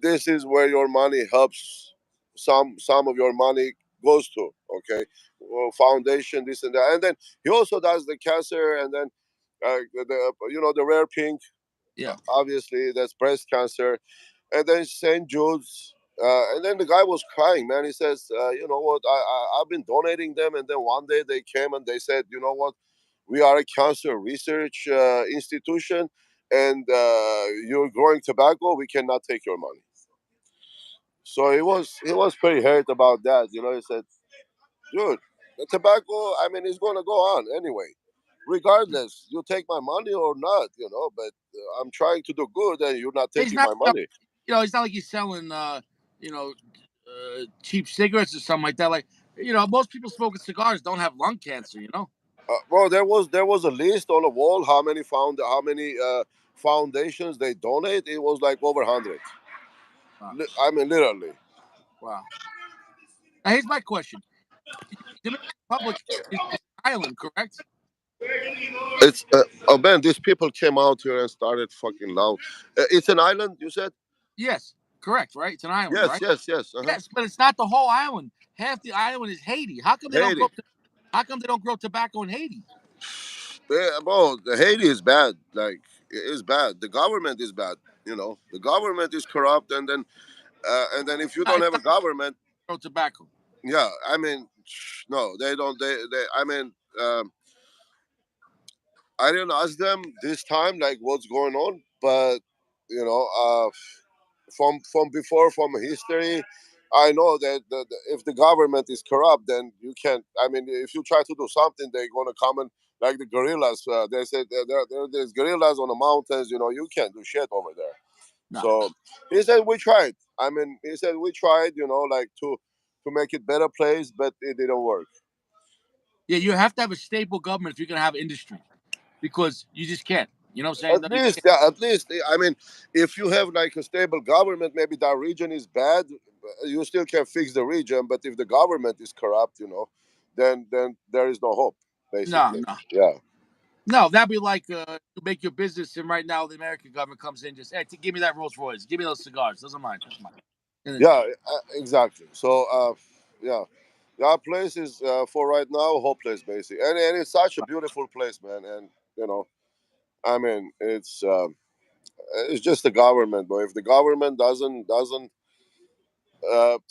this is where your money helps. Some of your money goes to, okay, well, foundation, this and that, and then he also does the cancer, and then the rare pink, Yeah. obviously that's breast cancer, and then St. Jude's. And then the guy was crying, man. He says, you know what, I've been donating them, and then one day they came and they said, you know what, we are a cancer research institution, and you're growing tobacco, we cannot take your money. So he was pretty hurt about that. He said, dude, the tobacco, I mean, it's going to go on anyway. Regardless, you take my money or not, but I'm trying to do good and you're not He's taking not, my money. it's not like he's selling, you know, cheap cigarettes or something like that. Like, most people smoking cigars don't have lung cancer. Well, there was a list on the wall how many foundations they donate. It was like over 100. Wow. I mean, literally. Wow. Now here's my question: Dominican Republic is an island, correct? It's oh man, these people came out here and started fucking loud. It's an island, you said? Yes, correct. Right? It's an island, Yes, right? yes, yes. Yes, but it's not the whole island. Half the island is Haiti. How come they don't grow? Haiti. How come they don't grow tobacco in Haiti? Bro, the Haiti is bad. Like, it is bad. The government is bad. The government is corrupt, and then if you don't It's have a not government, grow tobacco. yeah, I mean, no, they don't. They I mean, I didn't ask them this time like what's going on, but you know, from before, from history, I know that if the government is corrupt, then you can't. I mean, if you try to do something, they're gonna come and like the guerrillas. They said there's guerrillas on the mountains. You can't do shit over there. No. So he said we tried. I mean, he said we tried. Like to make it better place, but it didn't work. Yeah, you have to have a stable government if you're gonna have industry, because you just can't. You know what I'm saying? At least, yeah, at least. I mean, if you have like a stable government, maybe that region is bad. You still can fix the region, but if the government is corrupt, then there is no hope. No, Basically, no, yeah, no. That'd be like you make your business, and right now the American government comes in, just, hey, give me that Rolls Royce, give me those cigars. Doesn't mind. Doesn't mind. And then, yeah, exactly. So, yeah, that place is for right now hopeless, basically, and it's such a beautiful place, man. And you know, I mean, it's just the government, but if the government doesn't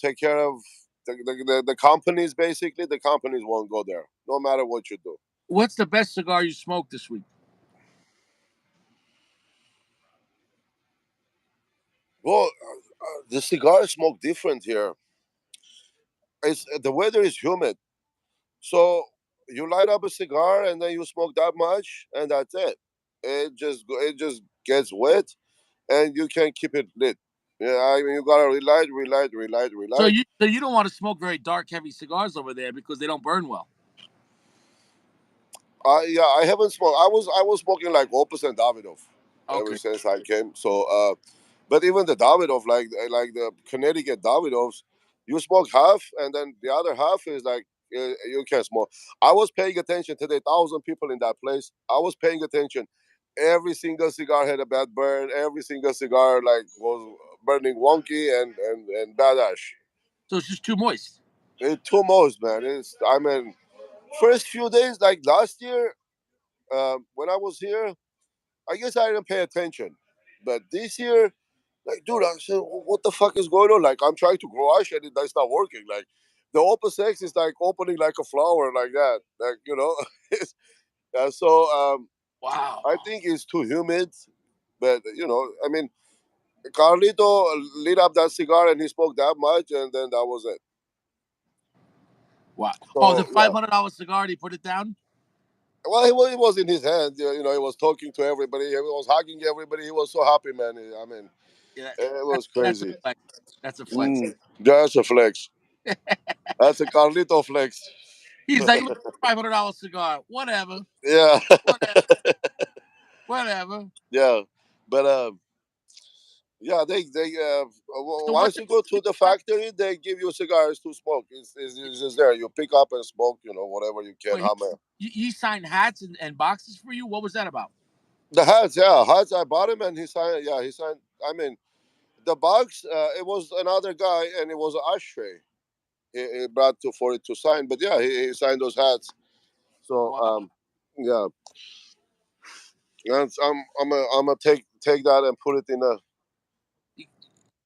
take care of the companies, basically, the companies won't go there, no matter what you do. what's the best cigar you smoked this week? Well, the cigar smoke different here. It's the weather is humid, so you light up a cigar and then you smoke that much, and that's it. It just gets wet, and you can't keep it lit. Yeah, I mean, you gotta relight, relight, relight, So relight. you don't want to smoke very dark, heavy cigars over there because they don't burn well. Yeah, I haven't smoked. I was smoking like Opus and Davidoff ever Okay. since I came. So, but even the Davidoff, like the Connecticut Davidoffs, you smoke half, and then the other half is like you can smoke. I was paying attention to the 1,000 people in that place. I was paying attention. Every single cigar had a bad burn. Every single cigar like was burning wonky and bad ash. So it's just too moist. It too most, man. I mean, first few days like last year, when I was here, I guess I didn't pay attention. But this year, like, dude, I said, what the fuck is going on? Like, I'm trying to grow ash and it's not working. Like, the Opus X is like opening like a flower, like that. Like, It's- so Wow. I think it's too humid. But, I mean, Carlito lit up that cigar and he smoked that much, and then that was it. Wow. Oh, the So, five yeah. hundred dollar cigar. He put it down. Well, he was in his hand. He was talking to everybody. He was hugging everybody. He was so happy, man. I mean, Yeah, it that, was that's a crazy. flex. That's a flex. That's a flex. That's a Carlito flex. He's like, look, $500 cigar. Whatever. Yeah, Whatever. Whatever. yeah. But yeah, they So what's once the you go to best the cigar? factory, they give you cigars to smoke. It's just there. You pick up and smoke. Whatever you can. Wait, he, Hammer. he signed hats and boxes for you. What was that about? The hats, yeah, hats. I bought him, and he signed. Yeah, he signed. I mean, the box. It was another guy, and it was an ashtray. He brought for it to sign. But yeah, he signed those hats. So Wow. yeah, I'm gonna take that and put it in a He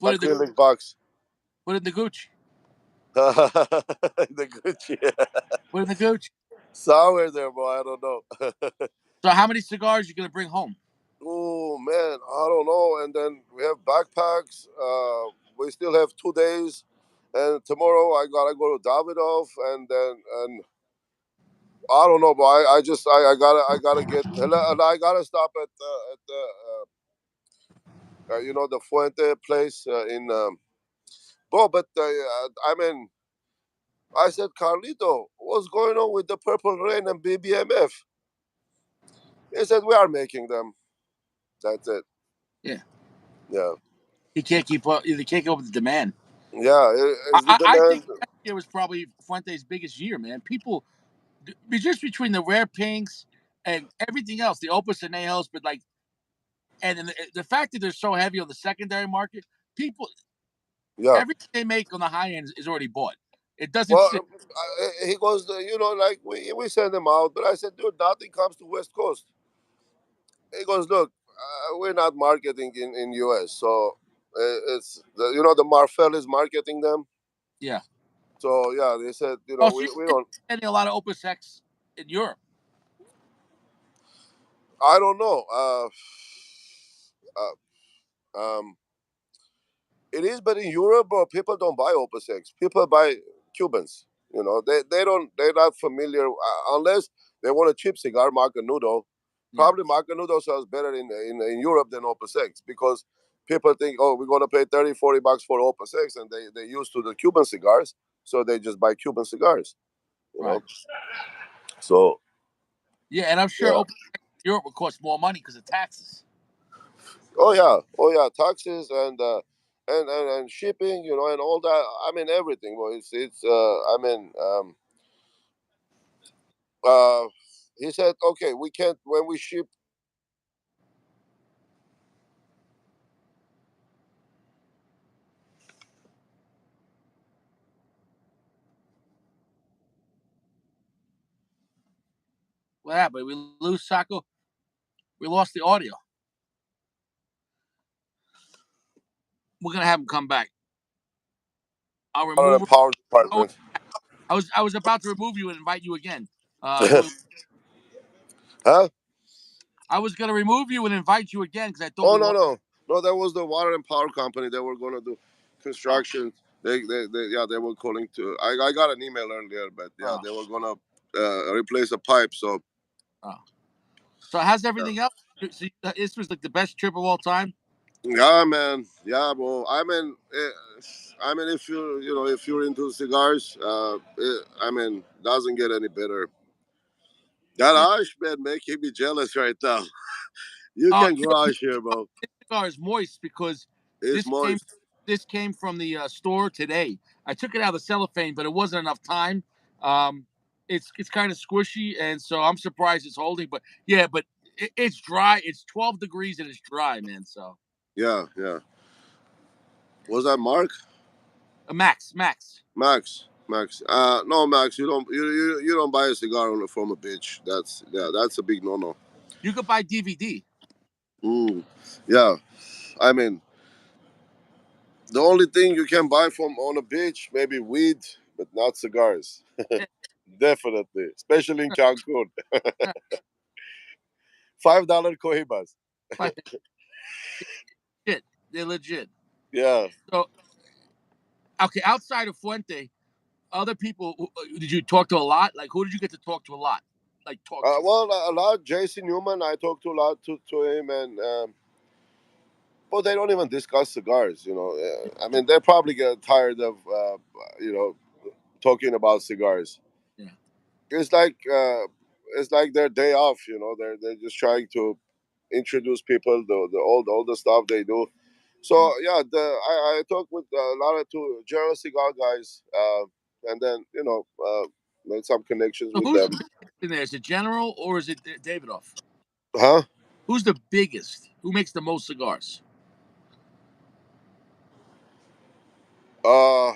put it in the acrylic box. Put it in the Gucci. The Gucci. Put it in the Gucci. Somewhere there, boy. I don't know. So how many cigars you gonna bring home? Oh man, I don't know. And then we have backpacks. We still have 2 days, and tomorrow I gotta go to Davidoff, and then and I don't know, but I gotta get and I gotta stop at the you know, the Fuente place in bro. But I mean, I said, Carlito, what's going on with the Purple Rain and BBMF? He said, we are making them. That's it. Yeah, Yeah, he can't keep up. He can't keep up with the demand. yeah. It's the I demand. think last year was probably Fuente's biggest year, man. People just between the rare pinks and everything else, the opus anejos, but like, and the fact that they're so heavy on the secondary market, people Yeah. everything they make on the high end is already bought. It doesn't Well, sit. he goes, you know, like we send them out, but I said, dude, nothing comes to West Coast. He goes, look, we're not marketing in US, so it's you know, the Marfel is marketing them. Yeah. So yeah, they said, you Oh, know, so we you're don't. getting a lot of Opus X in Europe. I don't know. Um, it is, but in Europe, people don't buy Opus X. People buy Cubans. You know, they don't. They're not familiar unless they want a cheap cigar, Macanudo. Yeah. Probably Macanudo sells better in Europe than Opus X because people think, oh, we're gonna pay 30, $40 for Opus X, and they used to the Cuban cigars, so they just buy Cuban cigars. You Right. know, so Yeah, and I'm sure yeah. Opus X in Europe would cost more money because of taxes. Oh yeah, taxes and shipping, you know, and all that. I mean everything. Well, it's I mean uh he said, okay, we can't when we ship. What happened? We lose Saco. We lost the audio. We're gonna have him come back. I'll Out of remove the him. power Oh, department. I was about to remove you and invite you again. I thought Huh? I was gonna remove you and invite you again because I thought Oh we no lost. no no! That was the water and power company. They were gonna do Oh, construction. They yeah, they were calling to. I got an email earlier, but yeah, oh, they were gonna replace the pipe. So oh. So how's yeah. everything else? So this was like the best trip of all time. Yeah, man. Yeah, bro. I mean, if you know, if you're into cigars, I mean, doesn't get any better. That Yeah. ash, man, making me jealous right now. You Oh, can grow ash here, bro. this cigar is moist because It's this came moist. this came from the store today. I took it out of the cellophane, but it wasn't enough time. Um, it's kind of squishy, and so I'm surprised it's holding. But yeah, but it's dry. It's 12 degrees and it's dry, man. So Yeah, yeah. Was that Mark? Max, Max. No, Max. You don't buy a cigar from a bitch. That's yeah. That's a big no no. you could buy DVD. Mm. Yeah. I mean, the only thing you can buy from on a beach, maybe weed, but not cigars. Yeah, Definitely, especially in sure. Cancun. Yeah, $5 cohibas. but shit, they're legit. Yeah. So okay, outside of Fuente, other people did you talk to a lot? Like who did you get to talk to a lot? Like talk to? Well, a lot. Jason Newman, I talked to a lot to him, and but they don't even discuss cigars. You know, I mean, they probably get tired of you know, talking about cigars. Yeah. It's like it's like their day off. You know, they're just trying to introduce people all the stuff they do. So Mm. yeah, I talked with a lot of two general cigar guys, and then you know made some connections So with who's them. the biggest in there? Is it General or is it Davidoff? Huh? Who's the biggest? Who makes the most cigars? Uh,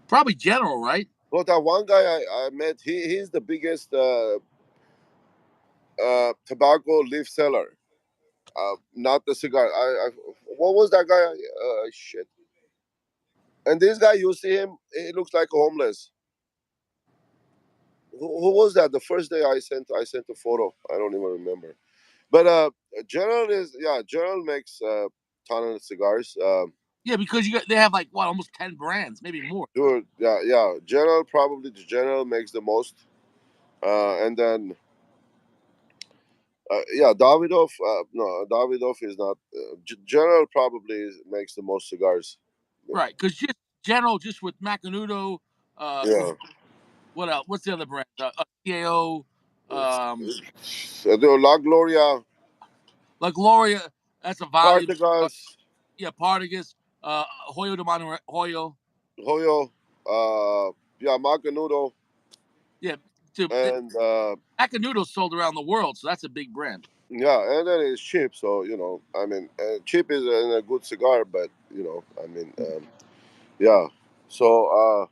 Probably General, right? well, that one guy I met, he's the biggest tobacco leaf seller. Not the cigar. What was that guy? Shit. And this guy, you see him, he looks like a homeless. Who was that? The first day I sent a photo. I don't even remember. But General is yeah. General makes ton of cigars. Yeah, because they have like what, almost 10 brands, maybe more. Dude, yeah, yeah. General probably the General makes the most. And then yeah, Davidoff. No, Davidoff is not. General probably makes the most cigars. Right, because just General, just with Macanudo, Yeah. is what else? What's the other brand? CAO, um, La Gloria, La Gloria. That's a volume. Partagas, Yeah, Partagas, Hoyo de Hoyo. Hoyo, yeah, Macanudo, Yeah, the and Macanudo sold around the world, so that's a big brand. yeah, and then it's cheap. So I mean, cheap is a good cigar, but I mean, yeah. So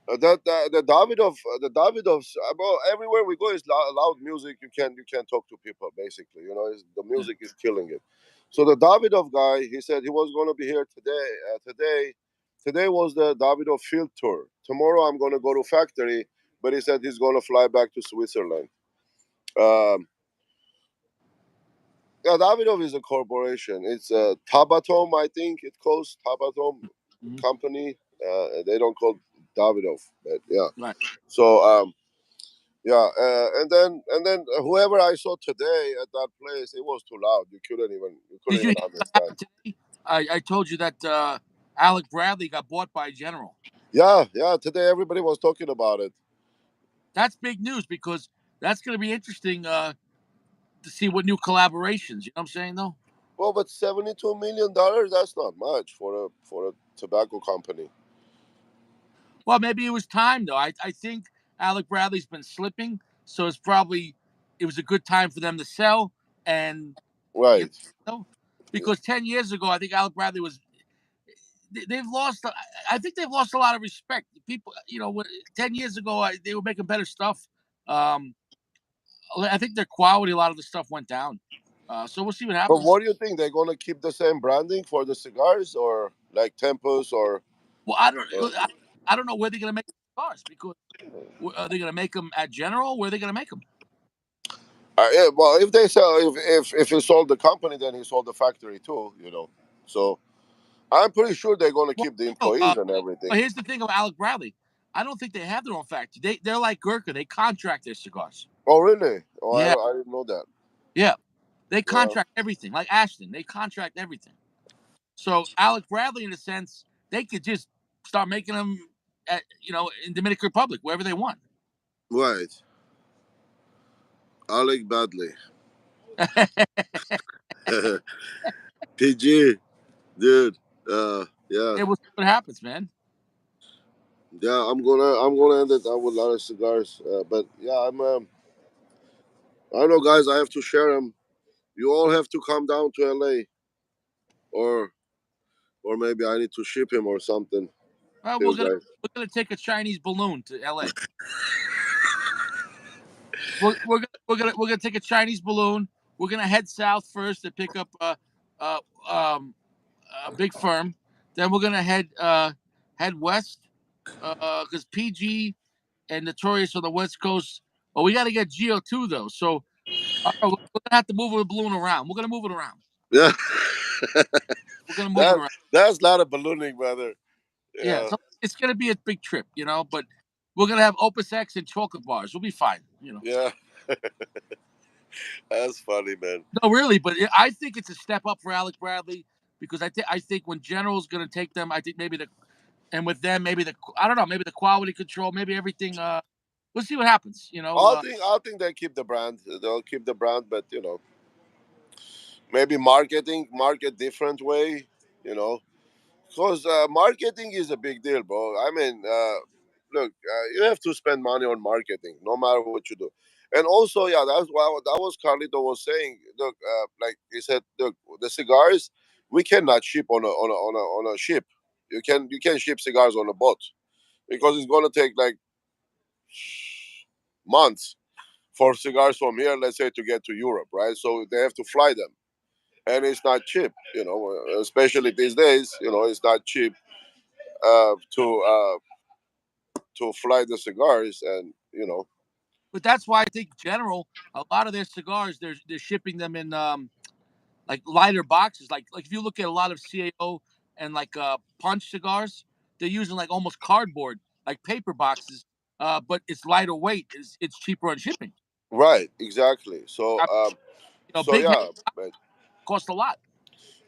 the Davidoffs, about everywhere we go is loud music. You can talk to people basically. The Yeah. music is killing it. So the Davidoff guy, he said he was going to be here today. Today was the Davidoff field tour. Tomorrow I'm going to go to factory, but he said he's going to fly back to Switzerland. Um, yeah, Davidoff is a corporation. It's Tabatom, I think it calls Tabatom Mhm. company. They don't call Davidoff, but yeah. Right. So yeah, and then whoever I saw today at that place, it was too loud. You couldn't Did you even hear what understand. happened today? I told you that Alec Bradley got bought by General. Yeah, yeah. Today everybody was talking about it. That's big news because that's going to be interesting to see what new collaborations. You know what I'm saying, though? Well, but $72 million—that's not much for a tobacco company. Well, maybe it was time though. I think Alec Bradley's been slipping, so it was a good time for them to sell, and you Right. know, because 10 years ago, I think Alec Bradley was. They've lost. I think they've lost a lot of respect. People, 10 years ago, they were making better stuff. Um, I think their quality, a lot of the stuff went down. So we'll see what But happens. what do you think? They're gonna keep the same branding for the cigars, or like Tempus, or Well, I don't know where they're going to make cars because are they going to make them at General? Where are they going to make them? yeah, well, if they sell, if he sold the company, then he sold the factory too. So I'm pretty sure they're gonna Well, keep the no, employees and everything. but here's the thing about Alec Bradley. I don't think they have their own factory. They're like Gurkha. They contract their cigars. Oh, really? Oh, Yeah, I didn't know that. yeah. They Yeah. contract everything. Like Ashton, they contract everything. So Alec Bradley, in a sense, they could just start making them in Dominican Republic, wherever they want. Right. Alec Badley. PG, dude. Yeah, We'll see what happens, man. yeah. I'm gonna end it out with a lot of cigars. But yeah, I don't know, guys. I have to share them. You all have to come down to LA, or maybe I need to ship him or something Well, to you guys. we're gonna take a Chinese balloon to L.A. We're gonna take a Chinese balloon. We're gonna head south first to pick up uh, um, a big firm. Then we're gonna head west because PG and Notorious on the west coast. But we got to get Geo too, though. So we're gonna have to move the balloon around. We're gonna move it around. Yeah, We're gonna move it that around. that's not a ballooning, brother. Yeah, Yeah, so it's gonna be a big trip, but we're gonna have Opus X and chocolate bars. We'll be fine. yeah. That's funny, man. No, really, but I think it's a step up for Alec Bradley because I think when General's going to take them, I think maybe and with them maybe I don't know, maybe the quality control, maybe everything. We'll see what happens. I think they keep the brand. They'll keep the brand, but maybe market different way. You know, because marketing is a big deal, bro. I mean, look, you have to spend money on marketing, no matter what you do. And also, yeah, that's what that was Carlito was saying. Look, like he said, look, the cigars we cannot ship on a ship. You can ship cigars on a boat because it's gonna take like months for cigars from here, let's say, to get to Europe, right? So they have to fly them, and it's not cheap, especially these days. It's not cheap. to fly the cigars, and you know. But that's why I think general a lot of their cigars they're shipping them in like lighter boxes. Like if you look at a lot of CAO and like punch cigars, they're using like almost cardboard, like paper boxes. But it's lighter weight. It's cheaper on shipping. Right, exactly. So Big head yeah, but cost a lot.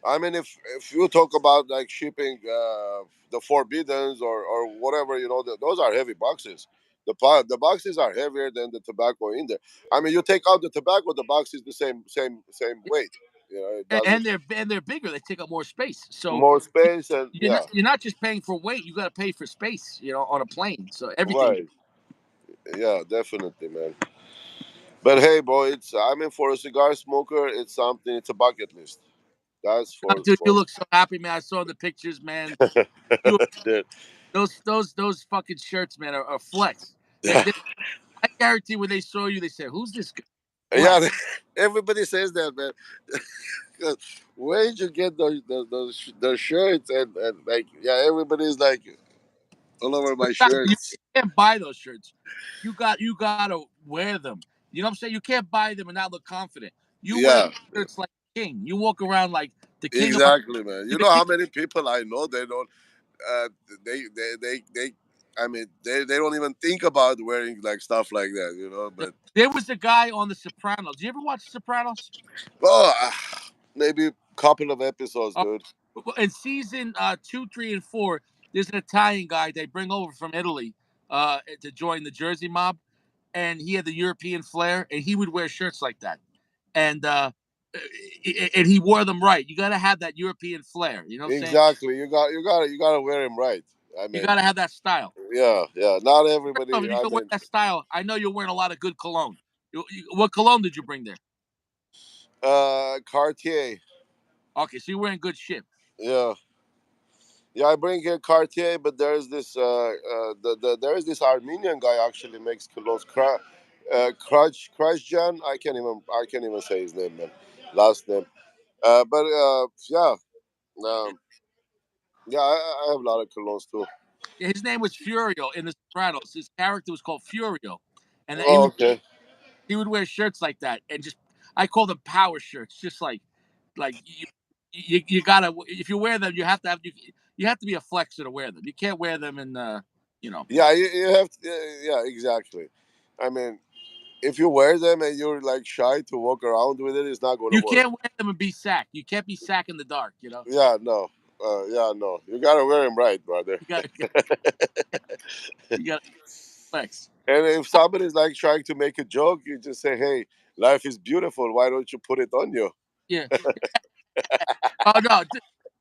I mean, if you talk about like shipping the Forbiddens or whatever, those are heavy boxes. The boxes are heavier than the tobacco in there. I mean, you take out the tobacco, the box is the same weight. It doesn't And they're bigger. They take up more space. So more space, and you're yeah, not just paying for weight. You got to pay for space. On a plane. So everything. right, yeah, definitely, man. But hey, boy, it's I mean, for a cigar smoker, it's something. It's a bucket list. That's Dude, you for look so happy, man. I saw the pictures, man. You the, those fucking shirts, man, are flex. I guarantee when they saw you, they said, "Who's this guy?" yeah. Flex. Everybody says that, man. 'Cause where did you get those shirts, and like, yeah, everybody's like all over my You shirts. can't buy those shirts. You gotta wear them. You know what I'm saying? You can't buy them and not look confident. You wear Yeah, shirts like a king. You walk around like the king of my. exactly, man. You The know king. how many people I know, they don't uh they I mean, they don't even think about wearing like stuff like that, but There was a guy on The Sopranos. Do you ever watch The Sopranos? oh, maybe a couple of episodes, Uh, dude. in season 2, 3, and 4, there's an Italian guy they bring over from Italy to join the Jersey mob, and he had the European flair, and he would wear shirts like that, and he wore them right. You got to have that European flair. You know what I'm saying? Exactly. You gotta wear him right. I You mean, got to have that style. yeah, yeah. Not So everybody. if you I can wear mean, that style, I know you're wearing a lot of good cologne. What cologne did you bring there? Cartier. Okay, so you're wearing good shit. Yeah, yeah. I bring here Cartier, but there's this there is this Armenian guy actually makes clothes. Krajjan. I can't even say his name, man. Last name. But yeah, um, yeah. I have a lot of colognes too. Yeah, his name was Furio in The Sopranos. His character was called Furio, and he Oh, would okay. he would wear shirts like that, and just I call them power shirts. Just like you gotta if you wear them, you have to be a flexer to wear them. You can't wear them in you know Yeah, you have to, yeah, exactly. I mean, if you wear them and you're like shy to walk around with it, it's not going to you work. can't wear them and be sacked. You can't be sacked in the dark. Yeah, no. Yeah, no. You gotta wear them right, brother. You got you got to flex. And if somebody's like trying to make a joke, you just say, "Hey, life is beautiful. Why don't you put it on you?" Yeah. Oh no,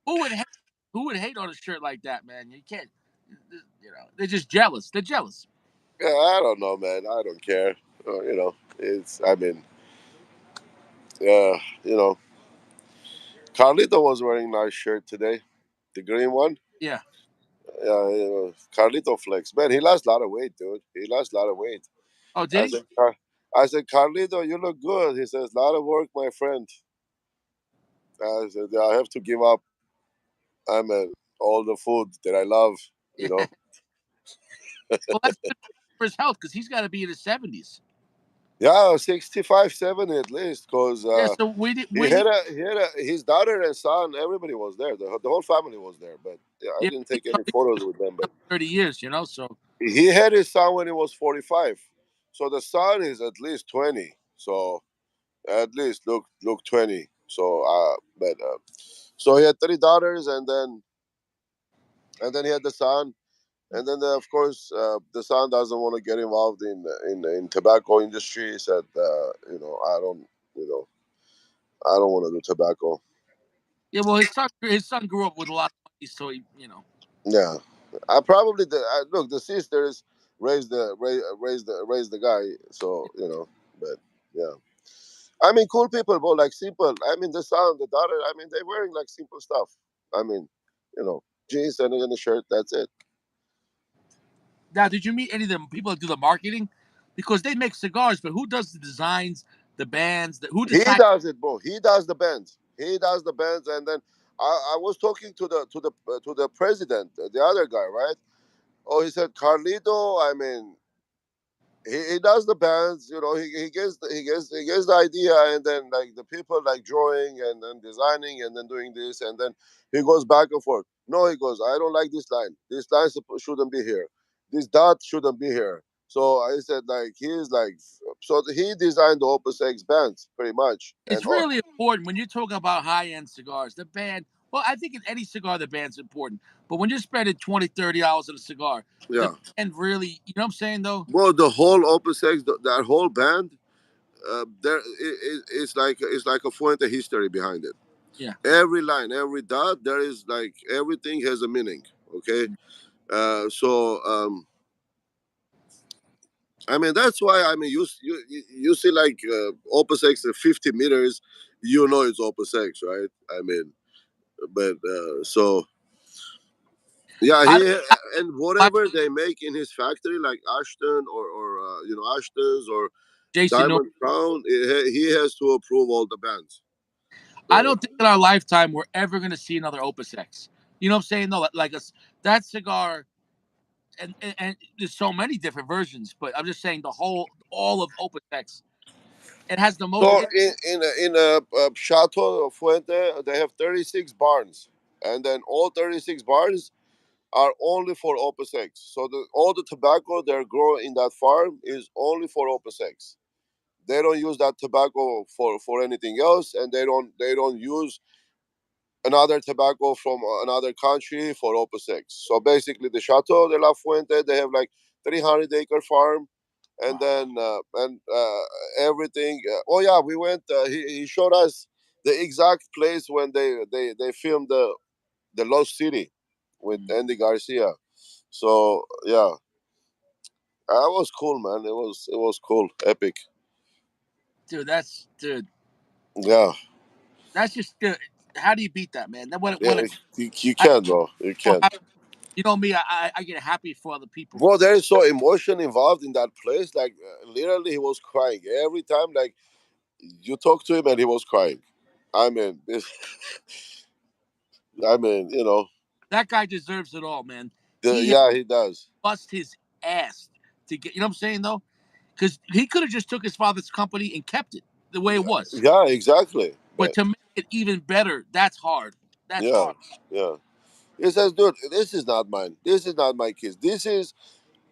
who would hate who would hate on a shirt like that, man? You can't. They're just jealous. They're jealous. Yeah, I don't know, man. I don't care. It's. I mean, yeah, you know. Carlito was wearing a nice shirt today, the green one. Yeah. Yeah, Carlito flex. Man, he lost a lot of weight, dude. He lost a lot of weight. Oh, did I he? said, I said, Carlito, you look good. He says, a lot of work, my friend. I said, I have to give up. I mean, all the food that I love, you Yeah. know. Well, that's good for his health because he's got to be in his 70s. Yeah, 65, 70 at least, because Yeah. So we did. he had his daughter and son. Everybody was there. The whole family was there. But yeah, I Yeah, didn't take any photos with them. But 30 years. So he had his son when he was 45. So the son is at least 20. So at least look 20. So so he had 3 daughters, and then he had the son, and then of course the son doesn't want to get involved in tobacco industry. He said, you know, I don't want to do tobacco. yeah. Well, his son grew up with a lot of money, so Yeah, I probably look, the sisters raised the guy, so but yeah. I mean, cool people, but like simple. I mean, the son, the daughter. I mean, they're wearing like simple stuff. I mean, jeans and a shirt. That's it. Now, did you meet any of the people that do the marketing? Because they make cigars, but who does the designs, the bands? Who He decides? does it, bro. He does the bands. He does the bands, and then I was talking to the president, the other guy, right? Oh, he said Carlito. I mean, he does the bands, you know. He gets the idea, and then like the people like drawing and then designing and then doing this, and then he goes back and forth. No, he goes, I don't like this line. This line shouldn't be here. This dot shouldn't be here. So I said like he's like, so he designed the Opus X bands pretty much, and It's really important when you're talking about high end cigars. The band, well, I think in any cigar, the band's important. But when you're spending 20, $30 on a cigar, the yeah. band really, you know what I'm saying, though? Well, the whole Opus X, that whole band, it's like a Fuente history behind it. Yeah. Every line, every dot, there is like everything has a meaning. Okay, so I mean that's why I mean you see like Opus X at 50 meters, you know it's Opus X, right? I mean, but so yeah, I, he I and like whatever they make in his factory, like Ashton or you know Ashton's or Jason. No, Diamond Crown, he has to approve all the bands. I So don't think in our lifetime we're ever going to see another Opus X. You know what I'm saying, though? Like a, that cigar, and there's so many different versions, but I'm just saying the whole, all of Opus X, it has the most. so in a Chateau Fuente, they have 36 barns, and then all 36 barns are only for Opus X. So all the tobacco they're growing in that farm is only for Opus X. They don't use that tobacco for anything else, and they don't use another tobacco from another country for Opus X. So basically, the Chateau de la Fuente, they have like 300-acre farm, and Wow. then everything. Oh yeah, we went. He showed us the exact place when they filmed the Lost City with Mm. Andy Garcia. So yeah, that was cool, man. It was cool, epic. Dude. Yeah, That's just how do you beat that, man? That what yeah. You I can, bro. You so can. happy. You know me, I get happy for other people. Bro, there is so emotion involved in that place. Like literally, he was crying every time. Like you talk to him, and he was crying. I mean, I mean, you know, That guy deserves it all, man. the, He yeah, he does. bust his ass to get. You know what I'm saying though? Because he could have just took his father's company and kept it the way it was. Yeah, exactly. But But to make it even better, that's hard. That's yeah, hard. yeah. He says, dude, this is not mine. This is not my kids. This is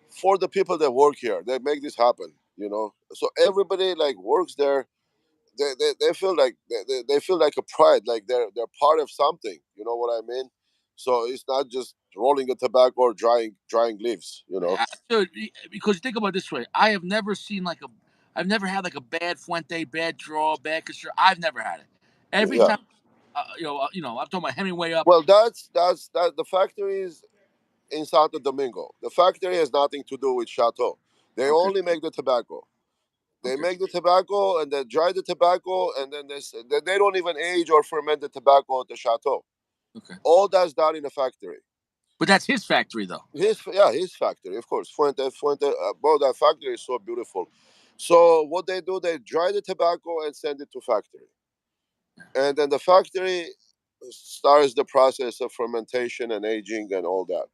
for the people that work here. That make this happen. You know. So everybody like works there. They feel like they feel like a pride, like they're part of something. You know what I mean? So it's not just rolling a tobacco or drying leaves. You know? Dude, because think about it this way, I have never seen like a, I've never had like a bad Fuente, bad draw, bad Casher. I've never had it. Every Yeah. time, I'm talking about Hemingway up. Well, that the factory is in Santo Domingo. The factory has nothing to do with Chateau. They Okay, only make the tobacco. They okay, make the tobacco and then dry the tobacco, and then they don't even age or ferment the tobacco at the Chateau. okay. All that's done in a factory. But that's his factory though. His factory, of course. Fuente. Bro, that factory is so beautiful. So what they do, they dry the tobacco and send it to factory, and then the factory starts the process of fermentation and aging and all that.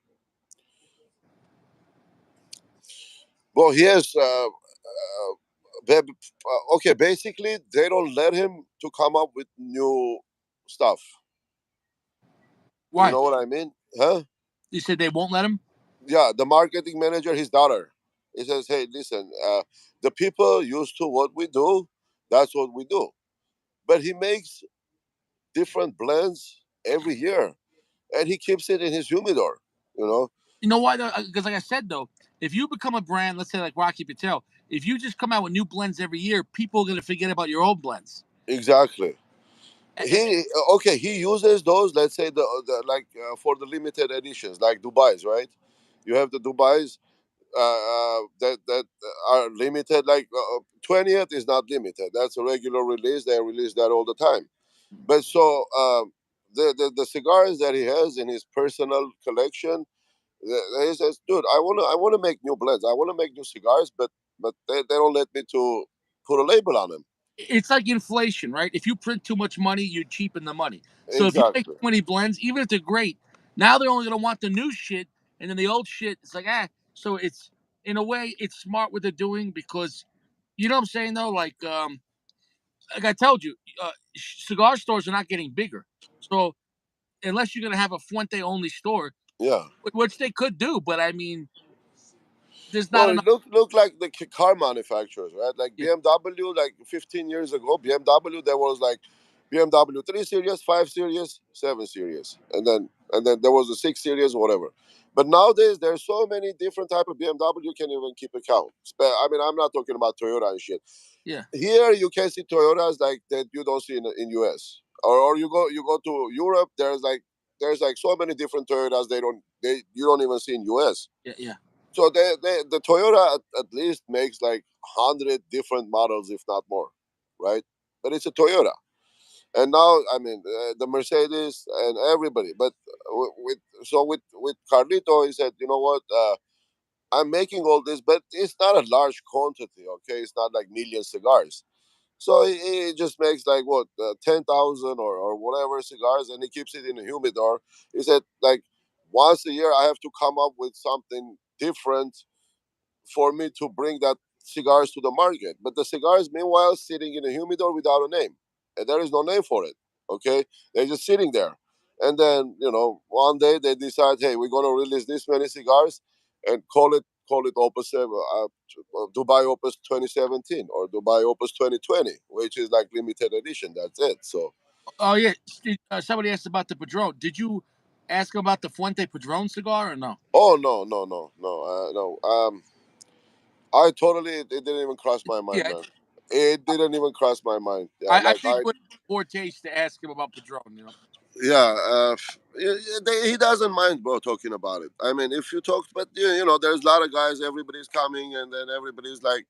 Well, he has. Okay, basically, they don't let him to come up with new stuff. You Why? know what I mean? Huh? You said they won't let him. Yeah, the marketing manager, his daughter. He says, "Hey, listen, the people used to what we do. That's what we do." But he makes different blends every year, and he keeps it in his humidor. You know You know why? Because like I said though, if you become a brand, let's say like Rocky Patel, if you just come out with new blends every year, people are gonna forget about your old blends. exactly. Eh, eh, He okay. He uses those. Let's say the like for the limited editions, like Dubai's, right? You have the Dubai's that are limited. Like 20th is not limited. That's a regular release. They release that all the time. But so the cigars that he has in his personal collection, he says, "Dude, I wanna make new blends. I wanna make new cigars, but they don't let me to put a label on them." it's like inflation, right? If you print too much money, you cheapen the money. So if you make Exactly. too many blends, even if they're great, now they're only going to want the new shit, and then the old shit. It's like So it's in a way, it's smart what they're doing because you know what I'm saying though. Like I told you, cigar stores are not getting bigger. So unless you're going to have a Fuente only store, Yeah. which they could do, but I mean, there's not Well, it enough. look like the car manufacturers, right? Like Yeah, BMW, like 15 years ago, BMW there was like BMW 3 Series, 5 Series, 7 Series, and then there was a 6 Series, whatever. But nowadays there's so many different type of BMW you can't even keep account. I mean, I'm not talking about Toyota and shit. yeah, Here you can see Toyotas like that you don't see in US, or you go to Europe. There's like so many different Toyotas they you don't even see in US. yeah, yeah. So the Toyota at least makes like 100 different models, if not more, right? But it's a Toyota, and now I mean the Mercedes and everybody. But with Carlito, he said, you know what? I'm making all this, but it's not a large quantity. Okay, it's not like million cigars. So he just makes like what 10,000 or whatever cigars, and he keeps it in a humidor. He said like once a year I have to come up with something different for me to bring that cigars to the market. But the cigars, meanwhile, sitting in a humidor without a name, and there is no name for it. Okay, they're just sitting there, and then one day they decide, hey, we're gonna release this many cigars, and call it Opus Dubai Opus 2017 or Dubai Opus 2020, which is like limited edition. That's it. So, Oh yeah, somebody asked about the Padron. Did you ask about the Fuente Padron cigar or no? oh no, no, no, no, no. I totally it didn't even cross my mind, Yeah, man. It didn't even cross my mind. Yeah, I like think it was poor taste to ask him about Padron. yeah, he doesn't mind, bro, talking about it. I mean, if you talk, but there's a lot of guys. Everybody's coming, and then everybody's like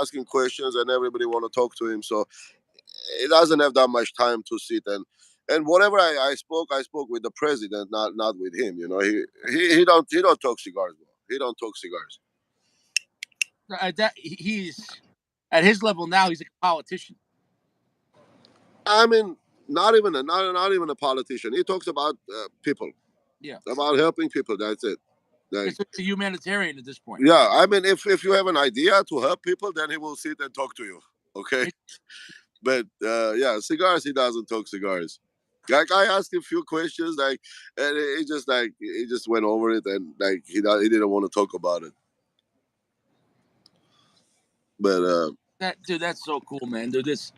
asking questions, and everybody want to talk to him. So he doesn't have that much time to sit and whatever I spoke with the president, not with him. He don't talk cigars, bro. He don't talk cigars. He's at his level now. He's like a politician. I mean, not even a politician. He talks about people, Yeah, about helping people. That's it. Like, it's a humanitarian at this point. yeah, I mean, if you have an idea to help people, then he will sit and talk to you. Okay, It, but yeah, cigars. He doesn't talk cigars. Like I asked him a few questions, like, and he just went over it, and like he didn't want to talk about it. But that dude, that's so cool, man. Dude, this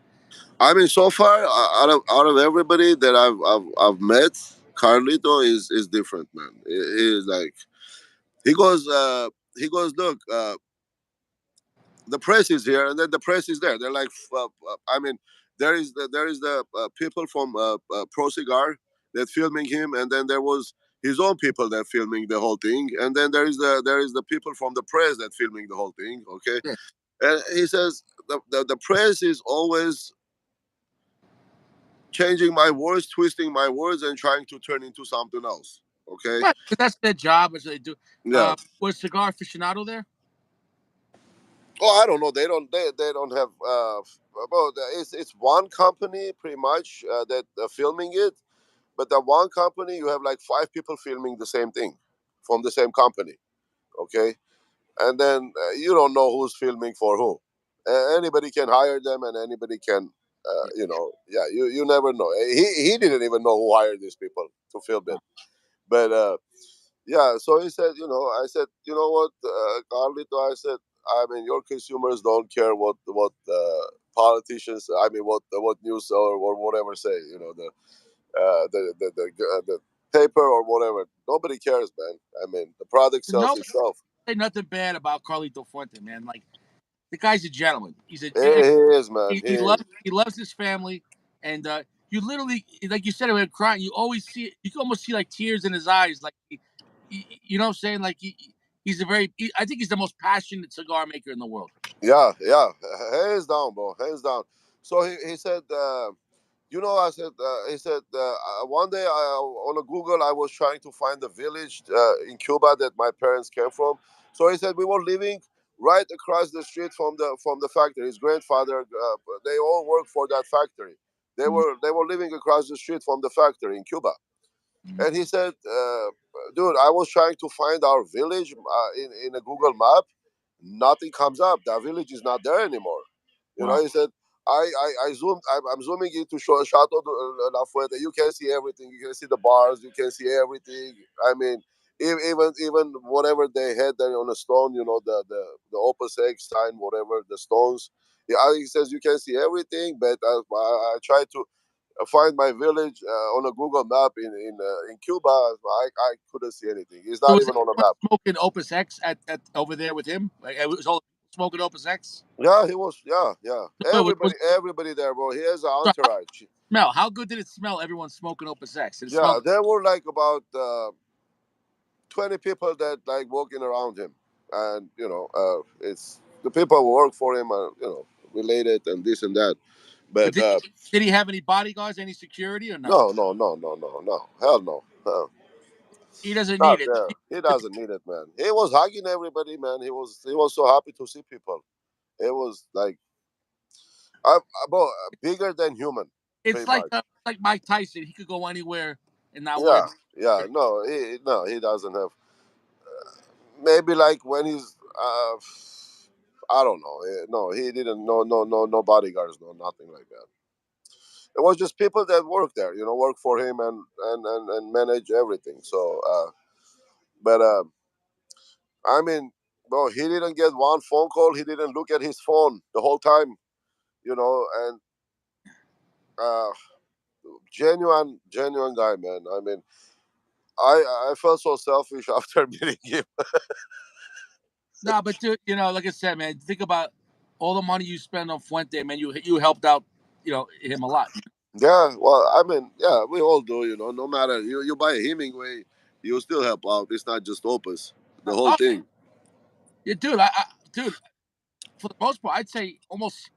I mean, so far out of everybody that I've met, Carlito is different, man. He is like he goes look. The press is here, and then the press is there. They're like, I mean, there is the people from Pro Cigar that filming him, and then there was his own people that filming the whole thing, and then there is the people from the press that filming the whole thing. Okay, yeah. and he says the press is always changing my words, twisting my words, and trying to turn into something else. Okay, Right, 'cause that's their job, as they do. yeah. Was Cigar Aficionado there? Oh, I don't know. They don't have. Well, it's one company pretty much that filming it, but the one company you have like five people filming the same thing from the same company. Okay, and then you don't know who's filming for who. Anybody can hire them, and anybody can. Yeah. Yeah, you never know. He didn't even know who hired these people to film Uh, it, but yeah, so he said, I said, you know what, Carlito, I said, I mean, your consumers don't care what politicians, I mean, what news or whatever say, the paper or whatever. Nobody cares, man. I mean, the product sells No, itself. say nothing bad about Carlito Fuente, man. Like the guy's a gentleman. He is, man. He is. He loves his family, and you literally, like you said, about crying. You always see you can almost see like tears in his eyes. Like you know what I'm saying? Like he's a very. I think he's the most passionate cigar maker in the world. Yeah, yeah. Hands down, bro. Hands down. So he said, I said, he said, one day on a Google, I was trying to find the village in Cuba that my parents came from. So he said, we were living right across the street from the factory. His grandfather, they all worked for that factory. Mm, They were living across the street from the factory in Cuba. mm, And he said, "Dude, I was trying to find our village in a Google map. Nothing comes up. That village is not there anymore." You know, wow. he said, I zoomed. I'm zooming into Chateau de La Fuente. You can see everything. You can see the bars. You can see everything. I mean, even whatever they had there on a stone, you know, the Opus X sign, whatever the stones. Yeah, he says you can see everything, but I tried to find my village on a Google map in Cuba. I couldn't see anything. It's So not was even on a everyone map. smoking Opus X at over there with him? Like it was all smoking Opus X. Yeah, he was. Yeah, yeah. No, Everybody there, bro. He has an so how did entourage. it smell? How good did it smell? Everyone smoking Opus X. Did it smell Yeah, good? there were like about 20 people that like walking around him, and it's the people who work for him are related and this and that. But But did he have any bodyguards, any security, or no? no, no, no, no, no, no. Hell no. He doesn't Not need it. there. He doesn't need it, man. He was hugging everybody, man. He was so happy to see people. It was like about bigger than human, It's pretty much. like Mike Tyson. He could go anywhere and not worry Yeah, about yeah. it. No, he doesn't have. Maybe like when he's, I don't know. No, he didn't. No, no, no, no bodyguards, no, nothing like that. It was just people that work there, work for him and manage everything. So, but I mean, bro, he didn't get one phone call. He didn't look at his phone the whole time, and uh, genuine guy, man. I mean, I felt so selfish after meeting him. No, but dude, like I said, man, think about all the money you spend on Fuente, man. You helped out, him a lot. Yeah, well, I mean, yeah, we all do, no matter you buy a Hemingway, you still help out. It's not just Opus, the whole Oh, thing. yeah, dude, for the most part, I'd say almost